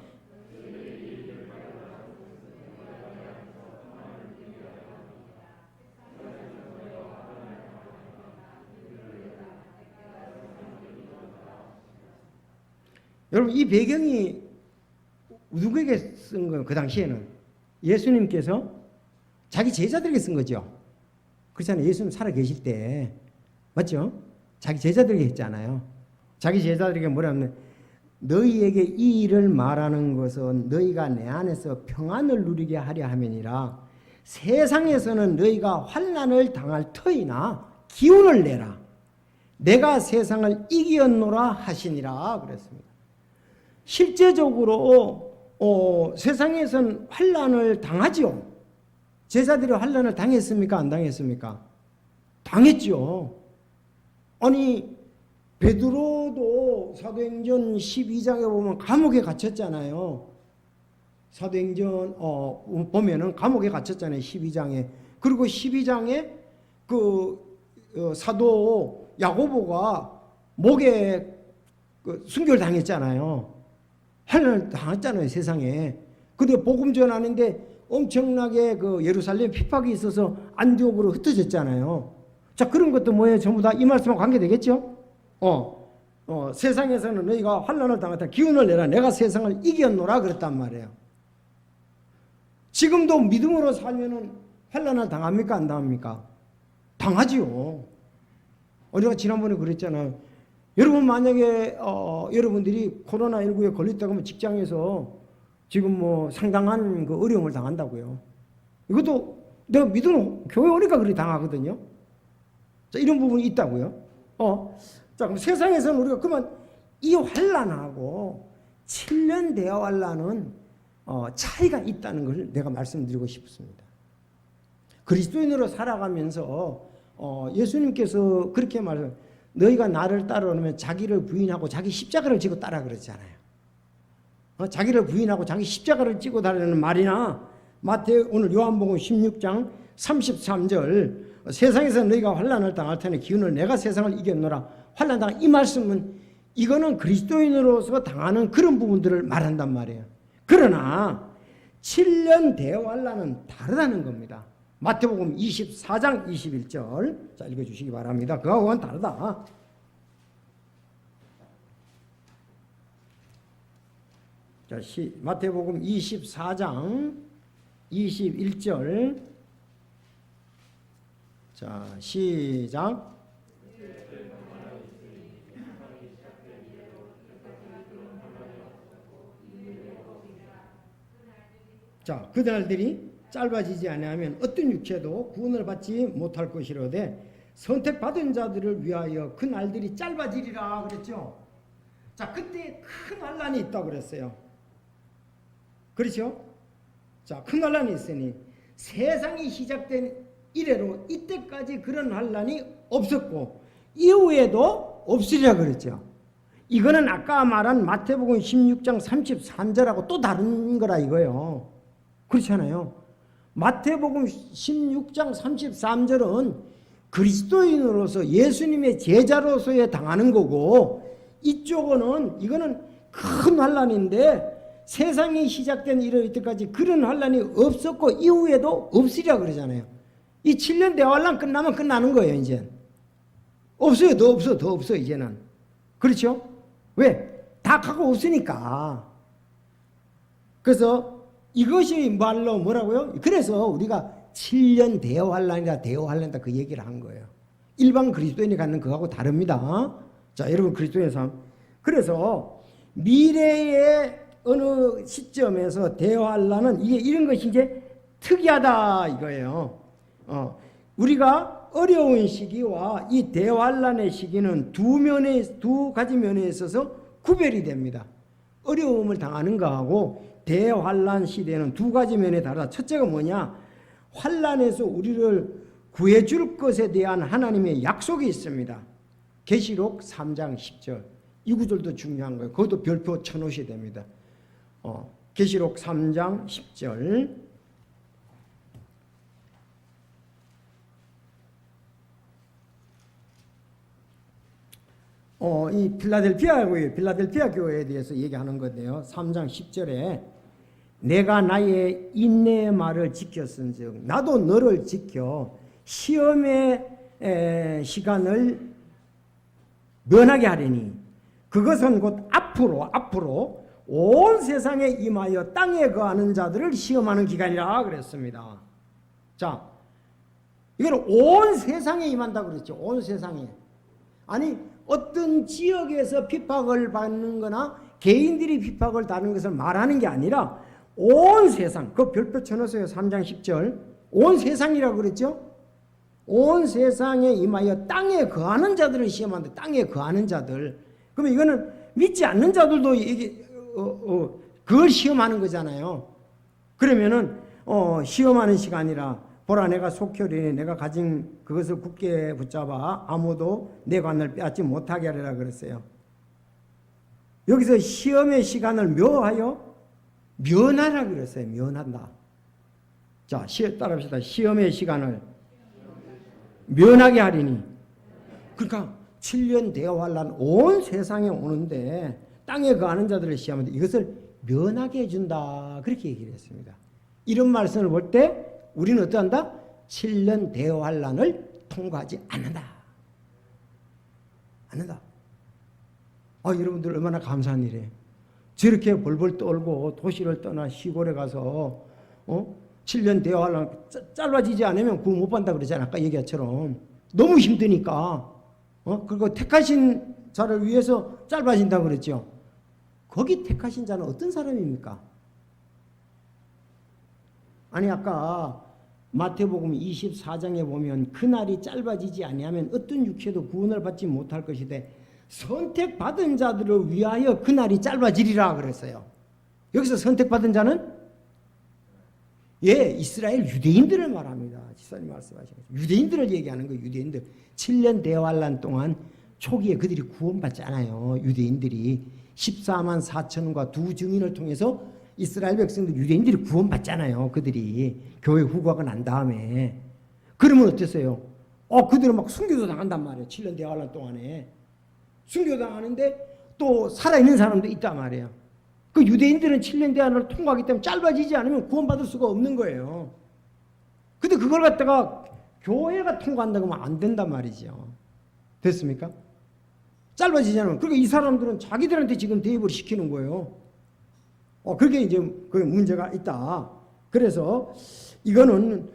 여러분, 이 배경이 누구에게 쓴 거예요? 그 당시에는 예수님께서 자기 제자들에게 쓴 거죠. 그렇잖아요. 예수님 살아 계실 때, 맞죠? 자기 제자들에게 했잖아요. 자기 제자들에게 뭐라면 너희에게 이 일을 말하는 것은 너희가 내 안에서 평안을 누리게 하려 함이니라. 세상에서는 너희가 환난을 당할 터이나 기운을 내라. 내가 세상을 이기었노라 하시니라 그랬습니다. 실제적으로 세상에서는 환난을 당하죠. 제자들이 환난을 당했습니까? 안 당했습니까? 당했죠. 아니 베드로도 사도행전 12장에 보면 감옥에 갇혔잖아요. 사도행전 보면은 감옥에 갇혔잖아요. 12장에. 그리고 12장에 사도 야고보가 목에 순교를 당했잖아요. 환난을 당했잖아요. 세상에. 근데 복음 전하는데 엄청나게 예루살렘 핍박이 있어서 안디옥으로 흩어졌잖아요. 자, 그런 것도 뭐예요? 전부 다 이 말씀과 관계되겠죠? 세상에서는 너희가 환난을 당했다. 기운을 내라. 내가 세상을 이겼노라 그랬단 말이에요. 지금도 믿음으로 살면은 환난을 당합니까? 안 당합니까? 당하지요. 우리가 지난번에 그랬잖아요. 여러분 만약에 여러분들이 코로나19에 걸렸다고 하면 직장에서 지금 뭐 상당한 어려움을 당한다고요. 이것도 내가 믿음 교회 오니까 그렇게 당하거든요. 자, 이런 부분이 있다고요. 자, 그럼 세상에서는 우리가 그만 이 환난하고 7년 대화 환난은 차이가 있다는 걸 내가 말씀드리고 싶습니다. 그리스도인으로 살아가면서 예수님께서 그렇게 말해요. 너희가 나를 따르면 자기를 부인하고 자기 십자가를 지고 따라 그러잖아요. 자기를 부인하고 자기 십자가를 지고 따르는 말이나 오늘 요한복음 16장 33절 세상에서 너희가 환난을 당할 테니 기운을 내가 세상을 이겼노라. 환난 당한 이 말씀은 이거는 그리스도인으로서 당하는 그런 부분들을 말한단 말이에요. 그러나 7년 대환난은 다르다는 겁니다. 마태복음 24장 21절 자 읽어주시기 바랍니다. 그거와는 다르다. 자, 마태복음 24장 21절 자 시작. 자, 그날들이 짧아지지 아니하면 어떤 육체도 구원을 받지 못할 것이로되 선택받은 자들을 위하여 그 날들이 짧아지리라 그랬죠. 자, 그때 큰 환란이 있다고 그랬어요. 그렇죠? 자, 큰 환란이 있으니 세상이 시작된 이래로 이때까지 그런 환란이 없었고 이후에도 없으리라 그랬죠. 이거는 아까 말한 마태복음 16장 33절하고 또 다른 거라 이거예요. 그렇잖아요. 마태복음 16장 33절은 그리스도인으로서 예수님의 제자로서의 당하는 거고 이쪽은 이거는 큰 환란인데 세상이 시작된 이때까지 그런 환란이 없었고 이후에도 없으리라 그러잖아요. 이 7년 대환란 끝나면 끝나는 거예요. 이제 없어요. 더 없어 이제는. 그렇죠? 왜? 다 갖고 없으니까. 그래서 이것이 말로 뭐라고요? 그래서 우리가 7년 대환란이다 대환란이다 그 얘기를 한 거예요. 일반 그리스도인이 갖는 그거하고 다릅니다. 자, 여러분 그리스도인의 삶. 그래서 미래의 어느 시점에서 대환란은 이게 이런 것이 이제 특이하다 이거예요. 우리가 어려운 시기와 이 대환란의 시기는 두 가지 면에 있어서 구별이 됩니다. 어려움을 당하는 거하고 대환란 시대는 두 가지 면에 다르다. 첫째가 뭐냐? 환란에서 우리를 구해줄 것에 대한 하나님의 약속이 있습니다. 계시록 3장 10절. 이 구절도 중요한 거예요. 그것도 별표 쳐놓으셔야 됩니다. 계시록 3장 10절. 이 필라델피아 교회에 대해서 얘기하는 건데요. 3장 10절에 내가 나의 인내의 말을 지켰은즉 나도 너를 지켜 시험의 시간을 면하게 하리니 그것은 곧 앞으로 온 세상에 임하여 땅에 거하는 자들을 시험하는 기간이라 그랬습니다. 자, 이거는 온 세상에 임한다고 그랬죠. 온 세상에. 아니 어떤 지역에서 핍박을 받는 거나 개인들이 핍박을 받는 것을 말하는 게 아니라 온 세상, 그 별표 쳐놓으세요. 3장 10절. 온 세상이라고 그랬죠. 온 세상에 임하여 땅에 거하는 자들을 시험한다. 땅에 거하는 자들. 그러면 이거는 믿지 않는 자들도 이게 그걸 시험하는 거잖아요. 그러면은 시험하는 시간이라 보라 내가 속혈이니 내가 가진 그것을 굳게 붙잡아 아무도 내 관을 빼앗지 못하게 하리라 그랬어요. 여기서 시험의 시간을 묘하여 면하라 그랬어요. 면한다. 자, 따라합시다. 시험의 시간을 면하게 하리니. 그러니까 7년 대환란 온 세상에 오는데 땅에 거하는 자들을 시험하는데 이것을 면하게 해준다. 그렇게 얘기를 했습니다. 이런 말씀을 볼 때 우리는 어떠한다? 7년 대환란을 통과하지 않는다. 여러분들 얼마나 감사한 일이에요. 저렇게 벌벌 떨고 도시를 떠나 시골에 가서 7년 대환란 짧아지지 않으면 구원 못 받는다 그러잖아요. 아까 얘기처럼. 너무 힘드니까. 그리고 택하신 자를 위해서 짧아진다고 그랬죠. 거기 택하신 자는 어떤 사람입니까? 아니 아까 마태복음 24장에 보면 그날이 짧아지지 아니하면 어떤 육체도 구원을 받지 못할 것이되 선택받은 자들을 위하여 그날이 짧아지리라 그랬어요. 여기서 선택받은 자는 이스라엘 유대인들을 말합니다. 지사님 말씀하시죠. 유대인들을 얘기하는 거예요. 유대인들 7년 대환란 동안 초기에 그들이 구원받지 않아요. 유대인들이 14만 4천과 두 증인을 통해서 이스라엘 백성들 유대인들이 구원받잖아요. 그들이 교회 후과가 난 다음에. 그러면 어땠어요? 그들은 막 순교도 당한단 말이에요. 7년 대환란 동안에. 순교 당하는데 또 살아있는 사람도 있단 말이에요. 그 유대인들은 7년 대환을 통과하기 때문에 짧아지지 않으면 구원받을 수가 없는 거예요. 근데 그걸 갖다가 교회가 통과한다고 하면 안 된단 말이죠. 됐습니까? 짧아지지 않으면. 그러니까 이 사람들은 자기들한테 지금 대입을 시키는 거예요. 그게 이제 그 문제가 있다. 그래서 이거는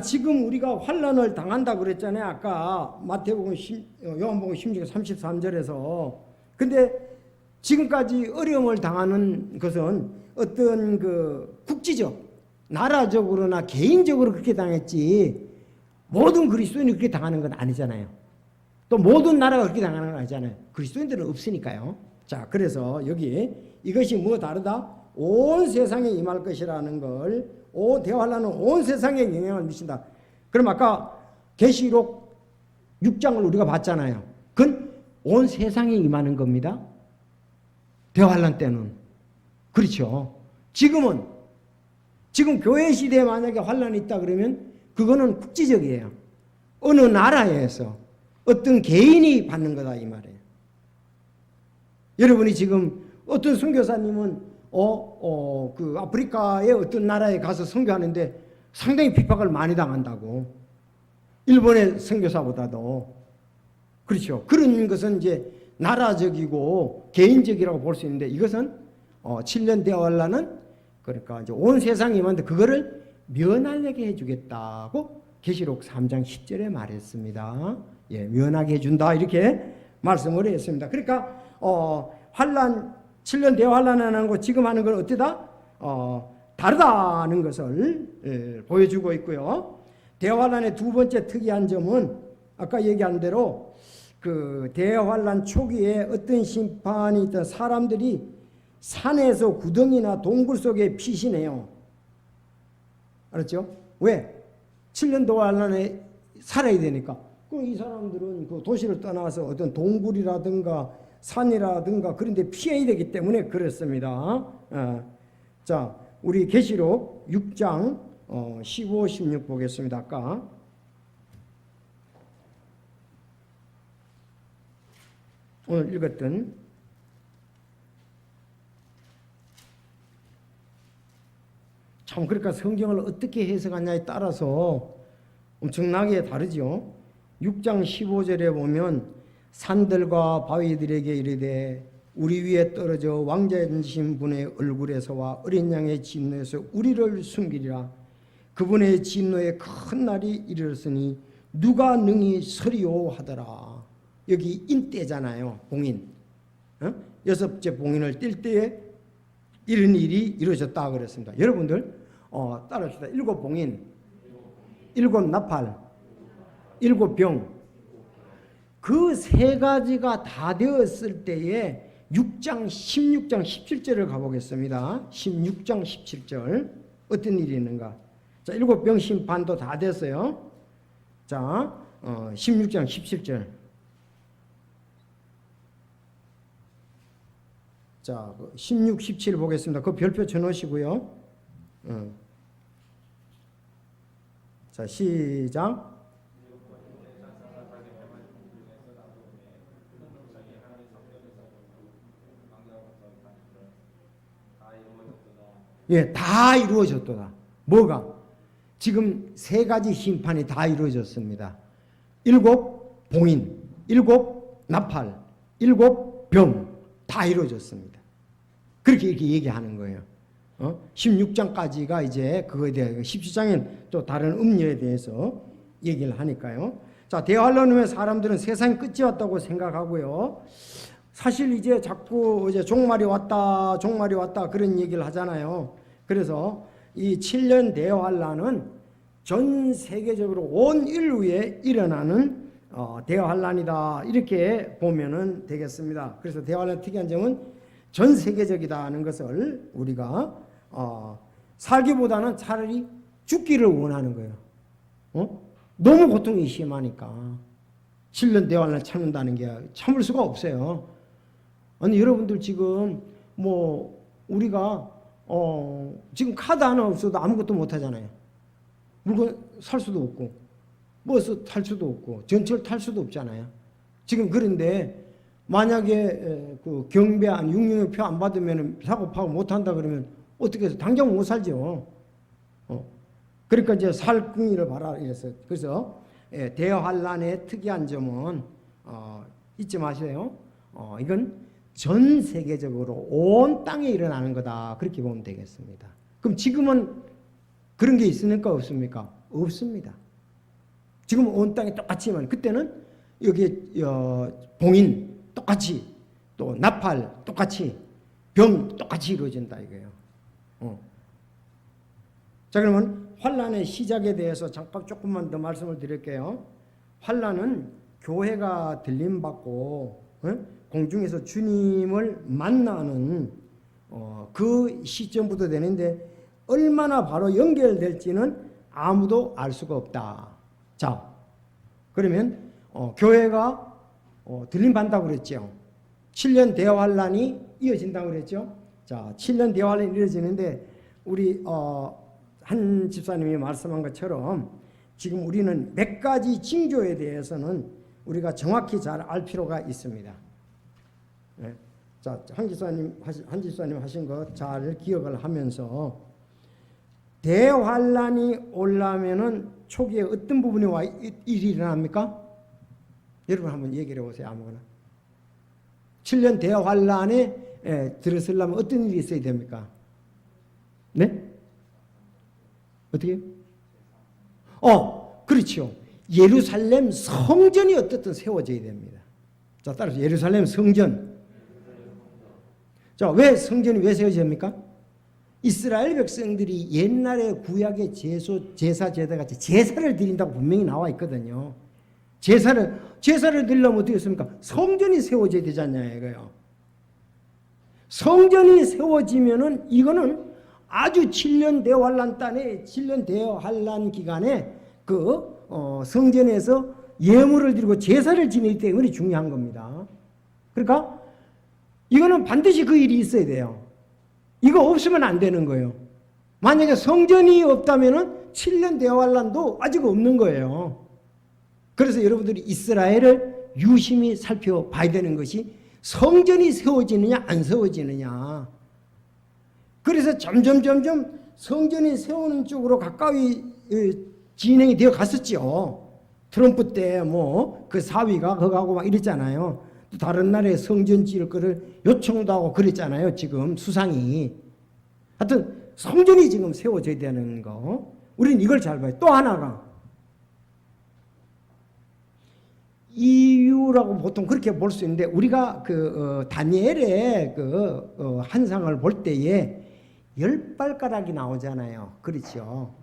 지금 우리가 환란을 당한다 그랬잖아요. 아까 마태복음 요한복음 16장 33절에서. 근데 지금까지 어려움을 당하는 것은 어떤 그 국지적, 나라적으로나 개인적으로 그렇게 당했지 모든 그리스도인이 그렇게 당하는 건 아니잖아요. 또 모든 나라가 그렇게 당하는 건 아니잖아요. 그리스도인들은 없으니까요. 자, 그래서 여기 이것이 뭐 다르다? 온 세상에 임할 것이라는 걸, 대환란은 온 세상에 영향을 미친다. 그럼 아까 계시록 6장을 우리가 봤잖아요. 그건 온 세상에 임하는 겁니다. 대환란 때는. 그렇죠. 지금 교회 시대에 만약에 환란이 있다 그러면 그거는 국지적이에요. 어느 나라에서 어떤 개인이 받는 거다 이 말이에요. 여러분이 지금 어떤 선교사님은 그 아프리카의 어떤 나라에 가서 선교하는데 상당히 핍박을 많이 당한다고. 일본의 선교사보다도. 그렇죠. 그런 것은 이제 나라적이고 개인적이라고 볼 수 있는데 이것은 7년 대환란은 그러니까 이제 온 세상이 임하는데 그거를 면하게 해주겠다고 계시록 3장 10절에 말했습니다. 예, 면하게 해준다 이렇게 말씀을 했습니다. 그러니까 환란 7년 대환란하는 거 지금 하는 건 어때다? 다르다는 것을 보여주고 있고요. 대환란의 두 번째 특이한 점은 아까 얘기한 대로 그 대환란 초기에 어떤 심판이 있던 사람들이 산에서 구덩이나 동굴 속에 피신해요. 알았죠? 왜? 7년 대환란에 살아야 되니까. 그럼 이 사람들은 그 도시를 떠나서 어떤 동굴이라든가 산이라든가 그런 데 피해야 되기 때문에 그렇습니다. 자, 우리 계시록 6장 15, 16 보겠습니다. 아까 오늘 읽었던 참 그러니까 성경을 어떻게 해석하냐에 따라서 엄청나게 다르죠. 6장 15절에 보면 산들과 바위들에게 이르되 우리 위에 떨어져 왕자이신 분의 얼굴에서와 어린 양의 진노에서 우리를 숨기리라. 그분의 진노의 큰 날이 이르렀으니 누가 능히 서리요 하더라. 여기 인때잖아요. 봉인. 여섯째 봉인을 뗄 때에 이런 일이 이루어졌다 그랬습니다. 여러분들 따라합시다. 7봉인, 7나팔, 7병. 그 세 가지가 다 되었을 때에 6장 16장 17절을 가보겠습니다. 16장 17절 어떤 일이 있는가. 자, 7병 심판도 다 됐어요. 자, 16장 17절. 자, 16, 17 보겠습니다. 그 별표 쳐놓으시고요. 자, 시작. 예, 다 이루어졌도다. 뭐가? 지금 세 가지 심판이 다 이루어졌습니다. 7 봉인, 7 나팔, 7 병 다 이루어졌습니다. 그렇게 이렇게 얘기하는 거예요. 16장까지가 이제 그거에 대해 17장엔 또 다른 음료에 대해서 얘기를 하니까요. 자, 대환란 후에 사람들은 세상 끝이 왔다고 생각하고요. 사실 이제 자꾸 이제 종말이 왔다 그런 얘기를 하잖아요. 그래서 이 7년 대환란은 전 세계적으로 온 인류에 일어나는 대환란이다 이렇게 보면은 되겠습니다. 그래서 대환란 특이한 점은 전 세계적이다는 것을 우리가 살기보다는 차라리 죽기를 원하는 거예요. 너무 고통이 심하니까 7년 대환란 참는다는 게 참을 수가 없어요. 아니 여러분들 지금 뭐 우리가 지금 카드 하나 없어도 아무것도 못 하잖아요. 물건 살 수도 없고 버스 탈 수도 없고 전철 탈 수도 없잖아요. 지금 그런데 만약에 그 경비안 666표 안 받으면 사고 파고 못 한다 그러면 어떻게 해서 당장 못 살죠. 그러니까 이제 살 긍휼을 바라 이랬어요. 그래서 대환란의 특이한 점은 잊지 마세요. 이건 전 세계적으로 온 땅에 일어나는 거다. 그렇게 보면 되겠습니다. 그럼 지금은 그런 게 있습니까? 없습니까? 없습니다. 지금 온 땅에 똑같지만 그때는 여기 봉인 똑같이 또 나팔 똑같이 병 똑같이 이루어진다 이거예요. 자, 그러면 환난의 시작에 대해서 잠깐 조금만 더 말씀을 드릴게요. 환난은 교회가 들림받고 공중에서 주님을 만나는 그 시점부터 되는데 얼마나 바로 연결될지는 아무도 알 수가 없다. 자, 그러면 교회가 들림받는다고 그랬죠. 7년 대환란이 이어진다고 그랬죠. 자, 7년 대환란이 이어지는데 우리 한 집사님이 말씀한 것처럼 지금 우리는 몇 가지 징조에 대해서는 우리가 정확히 잘 알 필요가 있습니다. 네. 자, 한 집사님 하신 거 잘 기억을 하면서 대환란이 올라면은 초기에 어떤 부분이 일이 일어납니까? 여러분 한번 얘기해 보세요. 아무거나. 7년 대환란에 들어서려면 어떤 일이 있어야 됩니까? 네? 어떻게? 그렇죠. 예루살렘 성전이 어떻든 세워져야 됩니다. 자, 따라서 예루살렘 성전. 자, 왜 성전이 왜 세워져야 됩니까? 이스라엘 백성들이 옛날에 구약의 제사같이 제사를 드린다고 분명히 나와 있거든요. 제사를 드리려면 어떻게 했습니까? 성전이 세워져야 되지 않냐 이거요. 성전이 세워지면은 이거는 아주 7년 대환란 단에 7년 대환란 기간에 성전에서 예물을 드리고 제사를 지내기 때문에 중요한 겁니다. 그러니까 이거는 반드시 그 일이 있어야 돼요. 이거 없으면 안 되는 거예요. 만약에 성전이 없다면은 7년 대환란도 아직 없는 거예요. 그래서 여러분들이 이스라엘을 유심히 살펴봐야 되는 것이 성전이 세워지느냐 안 세워지느냐. 그래서 점점 성전이 세우는 쪽으로 가까이 진행이 되어 갔었죠. 트럼프 때 그 사위가 거가고 막 이랬잖아요. 또 다른 나라에 성전 지을 거를 요청도 하고 그랬잖아요. 지금 수상이. 하여튼 성전이 지금 세워져야 되는 거. 우리는 이걸 잘 봐요. 또 하나가 이유라고 보통 그렇게 볼 수 있는데 우리가 다니엘의 한상을 볼 때에 10발가락이 나오잖아요. 그렇죠.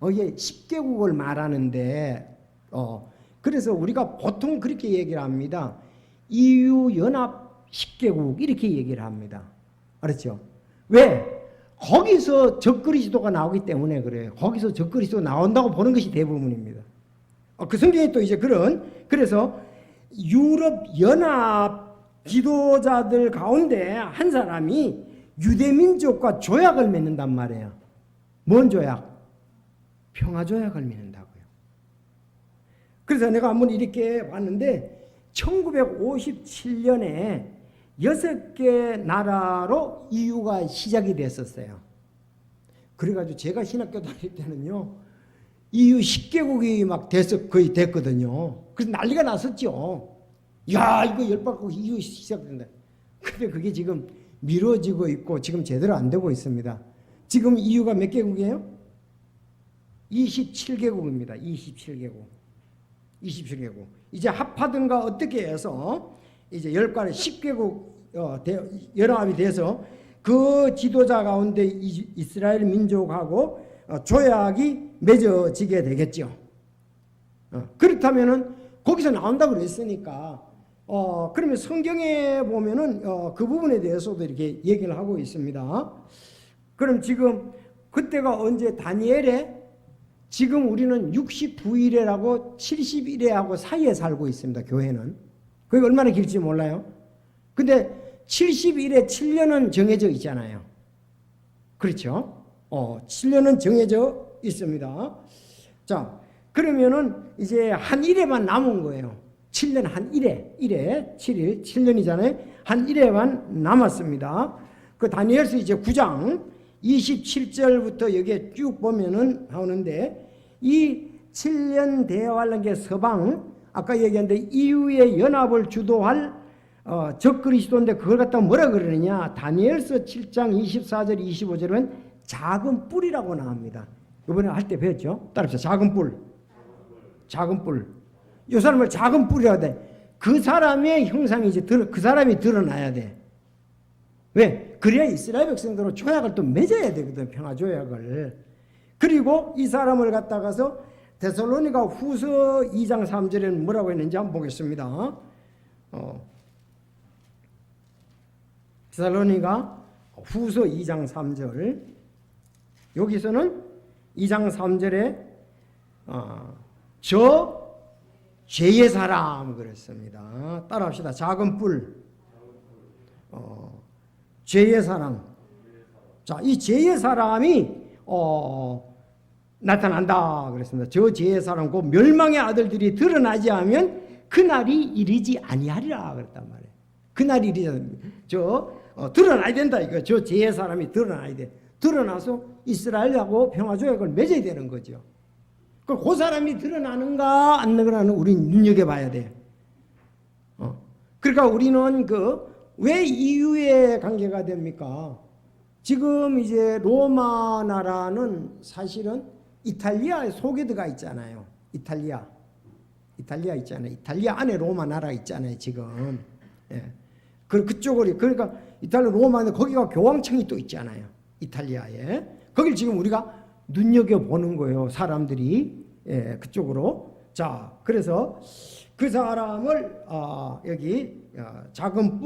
이게 10개국을 말하는데 그래서 우리가 보통 그렇게 얘기를 합니다. EU 연합 10개국 이렇게 얘기를 합니다. 알았죠? 왜? 거기서 적그리스도가 나오기 때문에 그래요. 거기서 적그리스도가 나온다고 보는 것이 대부분입니다. 그 성경에 또 이제 그래서 유럽 연합 지도자들 가운데 한 사람이 유대민족과 조약을 맺는단 말이에요. 뭔 조약? 평화조약을 맺는다고요. 그래서 내가 한번 이렇게 봤는데 1957년에 6개 나라로 EU가 시작이 됐었어요. 그래가지고 제가 신학교 다닐 때는요, EU 10개국이 막 거의 됐거든요. 그래서 난리가 났었죠. 야, 이거 10발국 EU 시작된다. 근데 그게 지금 미뤄지고 있고 지금 제대로 안 되고 있습니다. 지금 EU가 몇 개국이에요? 27개국입니다. 27개국. 이제 합하든가 어떻게 해서 이제 10가지 10개국 연합이 돼서 그 지도자 가운데 이스라엘 민족하고 조약이 맺어지게 되겠죠. 그렇다면은 거기서 나온다고 그랬으니까 그러면 성경에 보면은 그 부분에 대해서도 이렇게 얘기를 하고 있습니다. 그럼 지금 그때가 언제 다니엘에 지금 우리는 69일에라고 71회하고 사이에 살고 있습니다. 교회는. 그게 얼마나 길지 몰라요. 근데 71회 7년은 정해져 있잖아요. 그렇죠? 7년은 정해져 있습니다. 자, 그러면은 이제 한 1회만 남은 거예요. 7년 한 1회, 7일, 7년이잖아요. 한 1회만 남았습니다. 그 다니엘서 이제 9장 27절부터 여기에 쭉 보면은 나오는데 이 7년 대환란기 서방 아까 얘기했는데 EU의 연합을 주도할 적그리스도인데 그걸 갖다 뭐라 그러느냐. 다니엘서 7장 24절 25절은 작은 뿔이라고 나옵니다. 이번에 할 때 배웠죠? 따라합시다. 작은 뿔. 작은 뿔. 이 사람을 작은 뿔이라고 돼. 그 사람의 형상이 이제 그 사람이 드러나야 돼. 왜? 그래야 이스라엘 백성들로 조약을 또 맺어야 되거든, 평화 조약을. 그리고 이 사람을 갖다가서 데살로니가 후서 2장 3절에는 뭐라고 했는지 한번 보겠습니다. 데살로니가 후서 2장 3절, 여기서는 2장 3절에 저 죄의 사람 그랬습니다. 따라합시다. 작은 뿔, 죄의 사람. 자, 이 죄의 사람이 나타난다 그랬습니다. 저 죄의 사람, 그 멸망의 아들들이 드러나지 않으면 그날이 이르지 아니하리라 그랬단 말이에요. 그날이 이르지 드러나야 된다 이거. 저 죄의 사람이 드러나야 돼. 드러나서 이스라엘하고 평화조약을 맺어야 되는 거죠. 그 사람이 드러나는가 안 드러나는가 우리는 눈여겨봐야 돼. 그러니까 우리는 왜 이유의 관계가 됩니까? 지금 이제 로마 나라는 사실은 이탈리아에 속에 들어가 있잖아요. 이탈리아 있잖아요. 이탈리아 안에 로마 나라 있잖아요. 지금. 예. 그쪽으로 그러니까 이탈리아 로마는 거기가 교황청이 또 있잖아요. 이탈리아에. 거길 지금 우리가 눈여겨보는 거예요. 사람들이. 예, 그쪽으로. 자, 그래서 그 사람을 여기 작은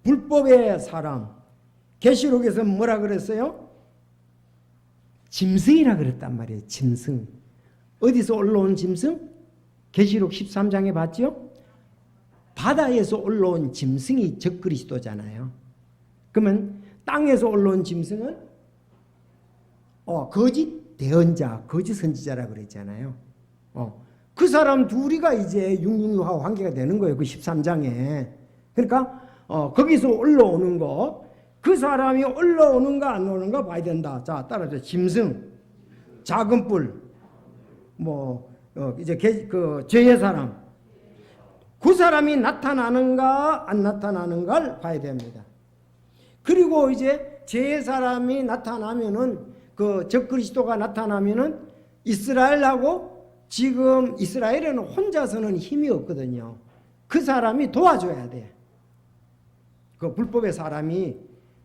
불법의 사람, 계시록에서 뭐라 그랬어요? 짐승이라 그랬단 말이에요. 짐승. 어디서 올라온 짐승? 계시록 13장에 봤죠? 바다에서 올라온 짐승이 적그리스도잖아요. 그러면 땅에서 올라온 짐승은 거짓 대언자, 거짓 선지자라 그랬잖아요. 그 사람 둘이가 이제 666하고 관계가 되는 거예요. 그 13장에. 그러니까 거기서 올라오는 거, 그 사람이 올라오는가 안 올라오는가 봐야 된다. 자, 따라서 짐승, 작은 뿔, 이제 그 죄의 사람, 그 사람이 나타나는가 안 나타나는가를 봐야 됩니다. 그리고 이제 죄의 사람이 나타나면은 그 적그리스도가 나타나면은 이스라엘하고 지금 이스라엘에는 혼자서는 힘이 없거든요. 그 사람이 도와줘야 돼. 그 불법의 사람이.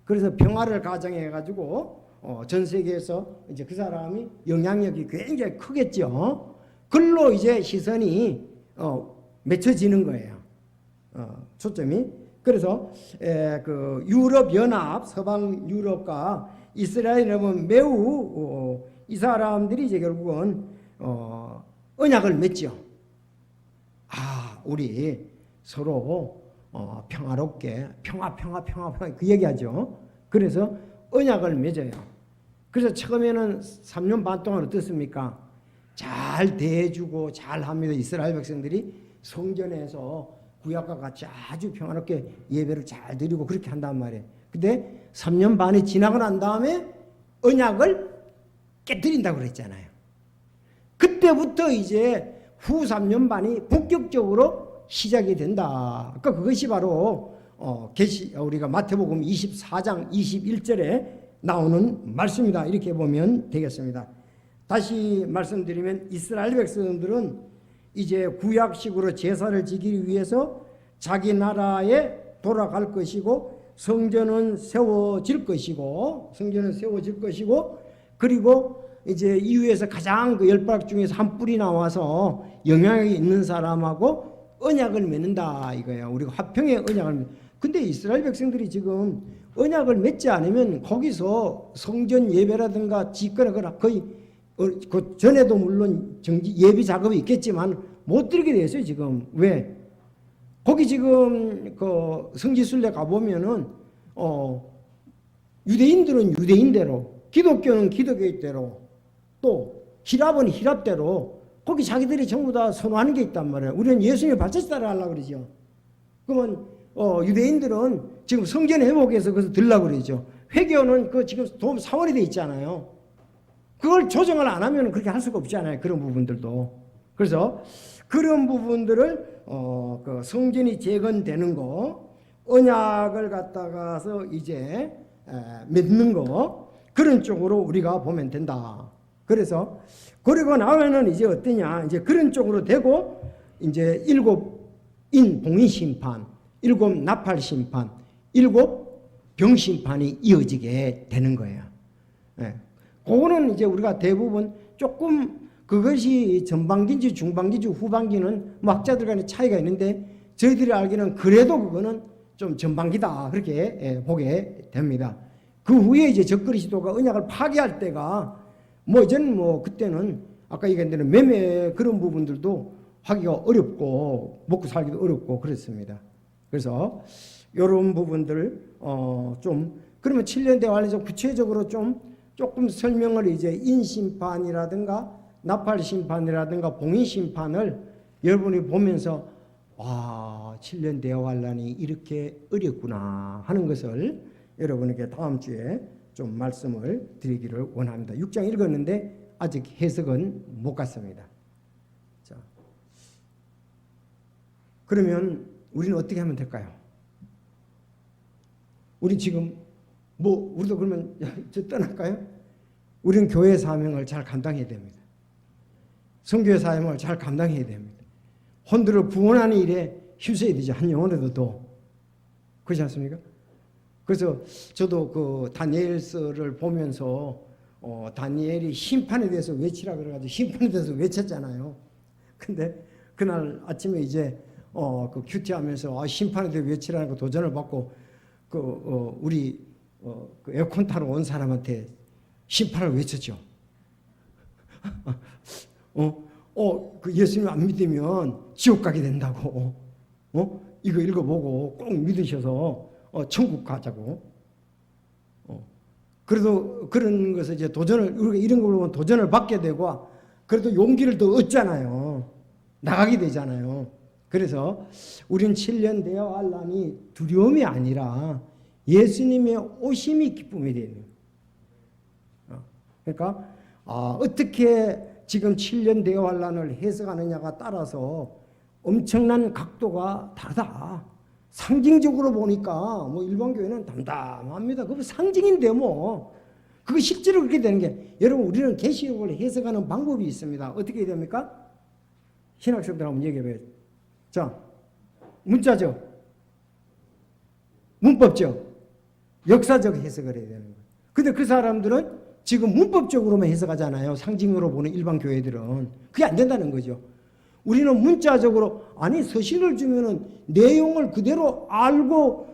그래서 평화를 가정해 가지고 전 세계에서 이제 그 사람이 영향력이 굉장히 크겠죠. 글로 이제 시선이 맺혀지는 거예요. 초점이. 그래서 그 유럽 연합, 서방 유럽과 이스라엘은 매우 이 사람들이 이제 결국은 언약을 맺죠. 우리 서로 평화롭게 평화 그 얘기하죠. 그래서 언약을 맺어요. 그래서 처음에는 3년 반 동안 어떻습니까? 잘 대해주고 잘 합니다. 이스라엘 백성들이 성전에서 구약과 같이 아주 평화롭게 예배를 잘 드리고 그렇게 한단 말이에요. 근데 3년 반이 지나고 난 다음에 언약을 깨뜨린다고 그랬잖아요. 그때부터 이제 후 3년 반이 본격적으로 시작이 된다. 그러니까 그것이 바로 우리가 마태복음 24장 21절에 나오는 말씀이다. 이렇게 보면 되겠습니다. 다시 말씀드리면 이스라엘 백성들은 이제 구약식으로 제사를 지키기 위해서 자기 나라에 돌아갈 것이고 성전은 세워질 것이고 그리고 이제 이후에서 가장 그 10박 중에서 한 뿔이 나와서 영향력이 있는 사람하고 언약을 맺는다 이거예요. 우리가 화평의 언약을. 근데 이스라엘 백성들이 지금 언약을 맺지 않으면 거기서 성전 예배라든가 짓거나 거의 그 전에도 물론 예비 작업이 있겠지만 못 드리게 됐어요 지금. 왜? 거기 지금 그 성지순례 가보면은 유대인들은 유대인대로, 기독교는 기독교대로, 또 히랍은 히랍대로 거기 자기들이 전부 다 선호하는 게 있단 말이에요. 우리는 예수님의 발자취 따라하려고 그러죠. 그러면 유대인들은 지금 성전 회복해서 그래서 들라고 그러죠. 회교는 그 지금 도움 사원이 돼 있잖아요. 그걸 조정을 안 하면 그렇게 할 수가 없잖아요. 그런 부분들도. 그래서 그런 부분들을 그 성전이 재건되는 거, 언약을 갖다가서 이제 맺는 거, 그런 쪽으로 우리가 보면 된다. 그래서 그리고 나면은 이제 어떠냐? 이제 그런 쪽으로 되고 이제 7인 봉인 심판, 7 나팔 심판, 7 병심판이 이어지게 되는 거예요. 예. 그거는 이제 우리가 대부분 조금 그것이 전반기인지 중반기인지 후반기는 뭐 학자들 간의 차이가 있는데 저희들이 알기는 그래도 그거는 좀 전반기다 그렇게 보게 됩니다. 그 후에 이제 적그리 시도가 언약을 파괴할 때가 뭐 이제는 뭐 그때는 아까 얘기한 대로 매매 그런 부분들도 하기가 어렵고 먹고 살기도 어렵고 그렇습니다. 그래서 이런 부분들 좀 그러면 7년 대화 관련해서 구체적으로 조금 설명을 이제 인심판이라든가 나팔심판이라든가 봉인심판을 여러분이 보면서 와 7년 대화환란이 이렇게 어렵구나 하는 것을 여러분에게 다음 주에 좀 말씀을 드리기를 원합니다. 6장 읽었는데 아직 해석은 못 갔습니다. 자, 그러면 우리는 어떻게 하면 될까요? 우리 지금 우리도 그러면 저 떠날까요? 우리는 교회 사명을 잘 감당해야 됩니다. 선교의 사명을 잘 감당해야 됩니다. 혼들을 구원하는 일에 힘써야 되죠. 한 영혼에도 그렇지 않습니까? 그래서 저도 그 다니엘서를 보면서 다니엘이 심판에 대해서 외치라 그래가지고 심판에 대해서 외쳤잖아요. 근데 그날 아침에 이제 그 큐티하면서 심판에 대해 외치라는 거 도전을 받고 우리 그 에어컨 타러 온 사람한테 심판을 외쳤죠. 그 예수님 안 믿으면 지옥 가게 된다고. 이거 읽어보고 꼭 믿으셔서 천국 가자고. 그래도 그런 것을 이제 우리가 이런 걸 보면 도전을 받게 되고, 그래도 용기를 더 얻잖아요. 나가게 되잖아요. 그래서 우린 7년 대화환란이 두려움이 아니라 예수님의 오심이 기쁨이 되는. 그러니까 어떻게 지금 7년 대화환란을 해석하느냐가 따라서 엄청난 각도가 다르다. 상징적으로 보니까 뭐 일반 교회는 담담합니다. 그거 상징인데 뭐 그거 실제로 그렇게 되는 게, 여러분 우리는 계시록을 해석하는 방법이 있습니다. 어떻게 됩니까? 신학생들 한번 얘기해봐요. 자, 문자적, 문법적, 역사적 해석을 해야 되는 거예요. 근데 그 사람들은 지금 문법적으로만 해석하잖아요. 상징으로 보는 일반 교회들은. 그게 안 된다는 거죠. 우리는 문자적으로, 아니 서신을 주면은 내용을 그대로 알고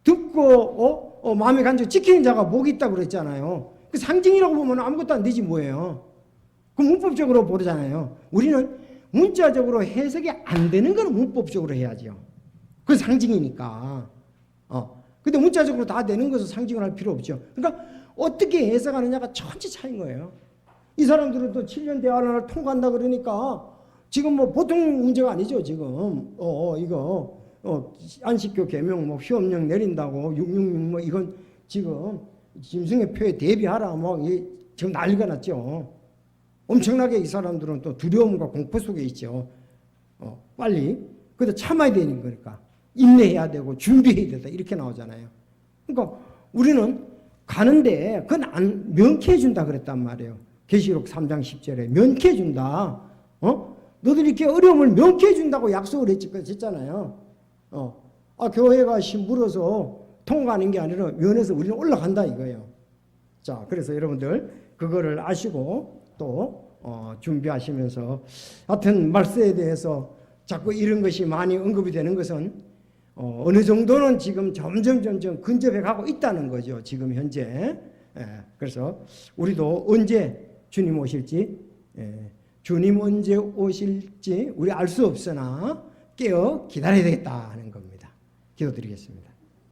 듣고 마음에 간절 지키는 자가 목이 있다고 그랬잖아요. 그 상징이라고 보면 아무것도 안 되지 뭐예요. 그 문법적으로 보잖아요. 우리는 문자적으로 해석이 안 되는 건 문법적으로 해야죠. 그건 상징이니까. 근데 문자적으로 다 되는 것은 상징을 할 필요 없죠. 그러니까 어떻게 해석하느냐가 천지 차이인 거예요. 이 사람들은 또 7년 대화를 통과한다 그러니까 지금 뭐 보통 문제가 아니죠. 지금 이거 안식교 계명 뭐 휴업령 내린다고 666 뭐 이건 지금 짐승의 표에 대비하라 뭐 지금 난리가 났죠. 엄청나게 이 사람들은 또 두려움과 공포 속에 있죠. 빨리 그래도 참아야 되는 거니까 인내해야 되고 준비해야 된다 이렇게 나오잖아요. 그러니까 우리는 가는데 그건 안 명쾌해 준다 그랬단 말이에요. 계시록 3장 10절에 명쾌해 준다. 너들이 이렇게 어려움을 명쾌해 준다고 약속을 했잖아요. 교회가 심부러서 통과하는 게 아니라 면에서 우리는 올라간다 이거예요. 자, 그래서 여러분들 그거를 아시고 또 준비하시면서, 하여튼 말세에 대해서 자꾸 이런 것이 많이 언급이 되는 것은 어느 정도는 지금 점점 근접해 가고 있다는 거죠. 지금 현재. 그래서 우리도 언제 주님 오실지, 주님 언제 오실지 우리 알 수 없으나 깨어 기다려야 되겠다 하는 겁니다. 기도드리겠습니다.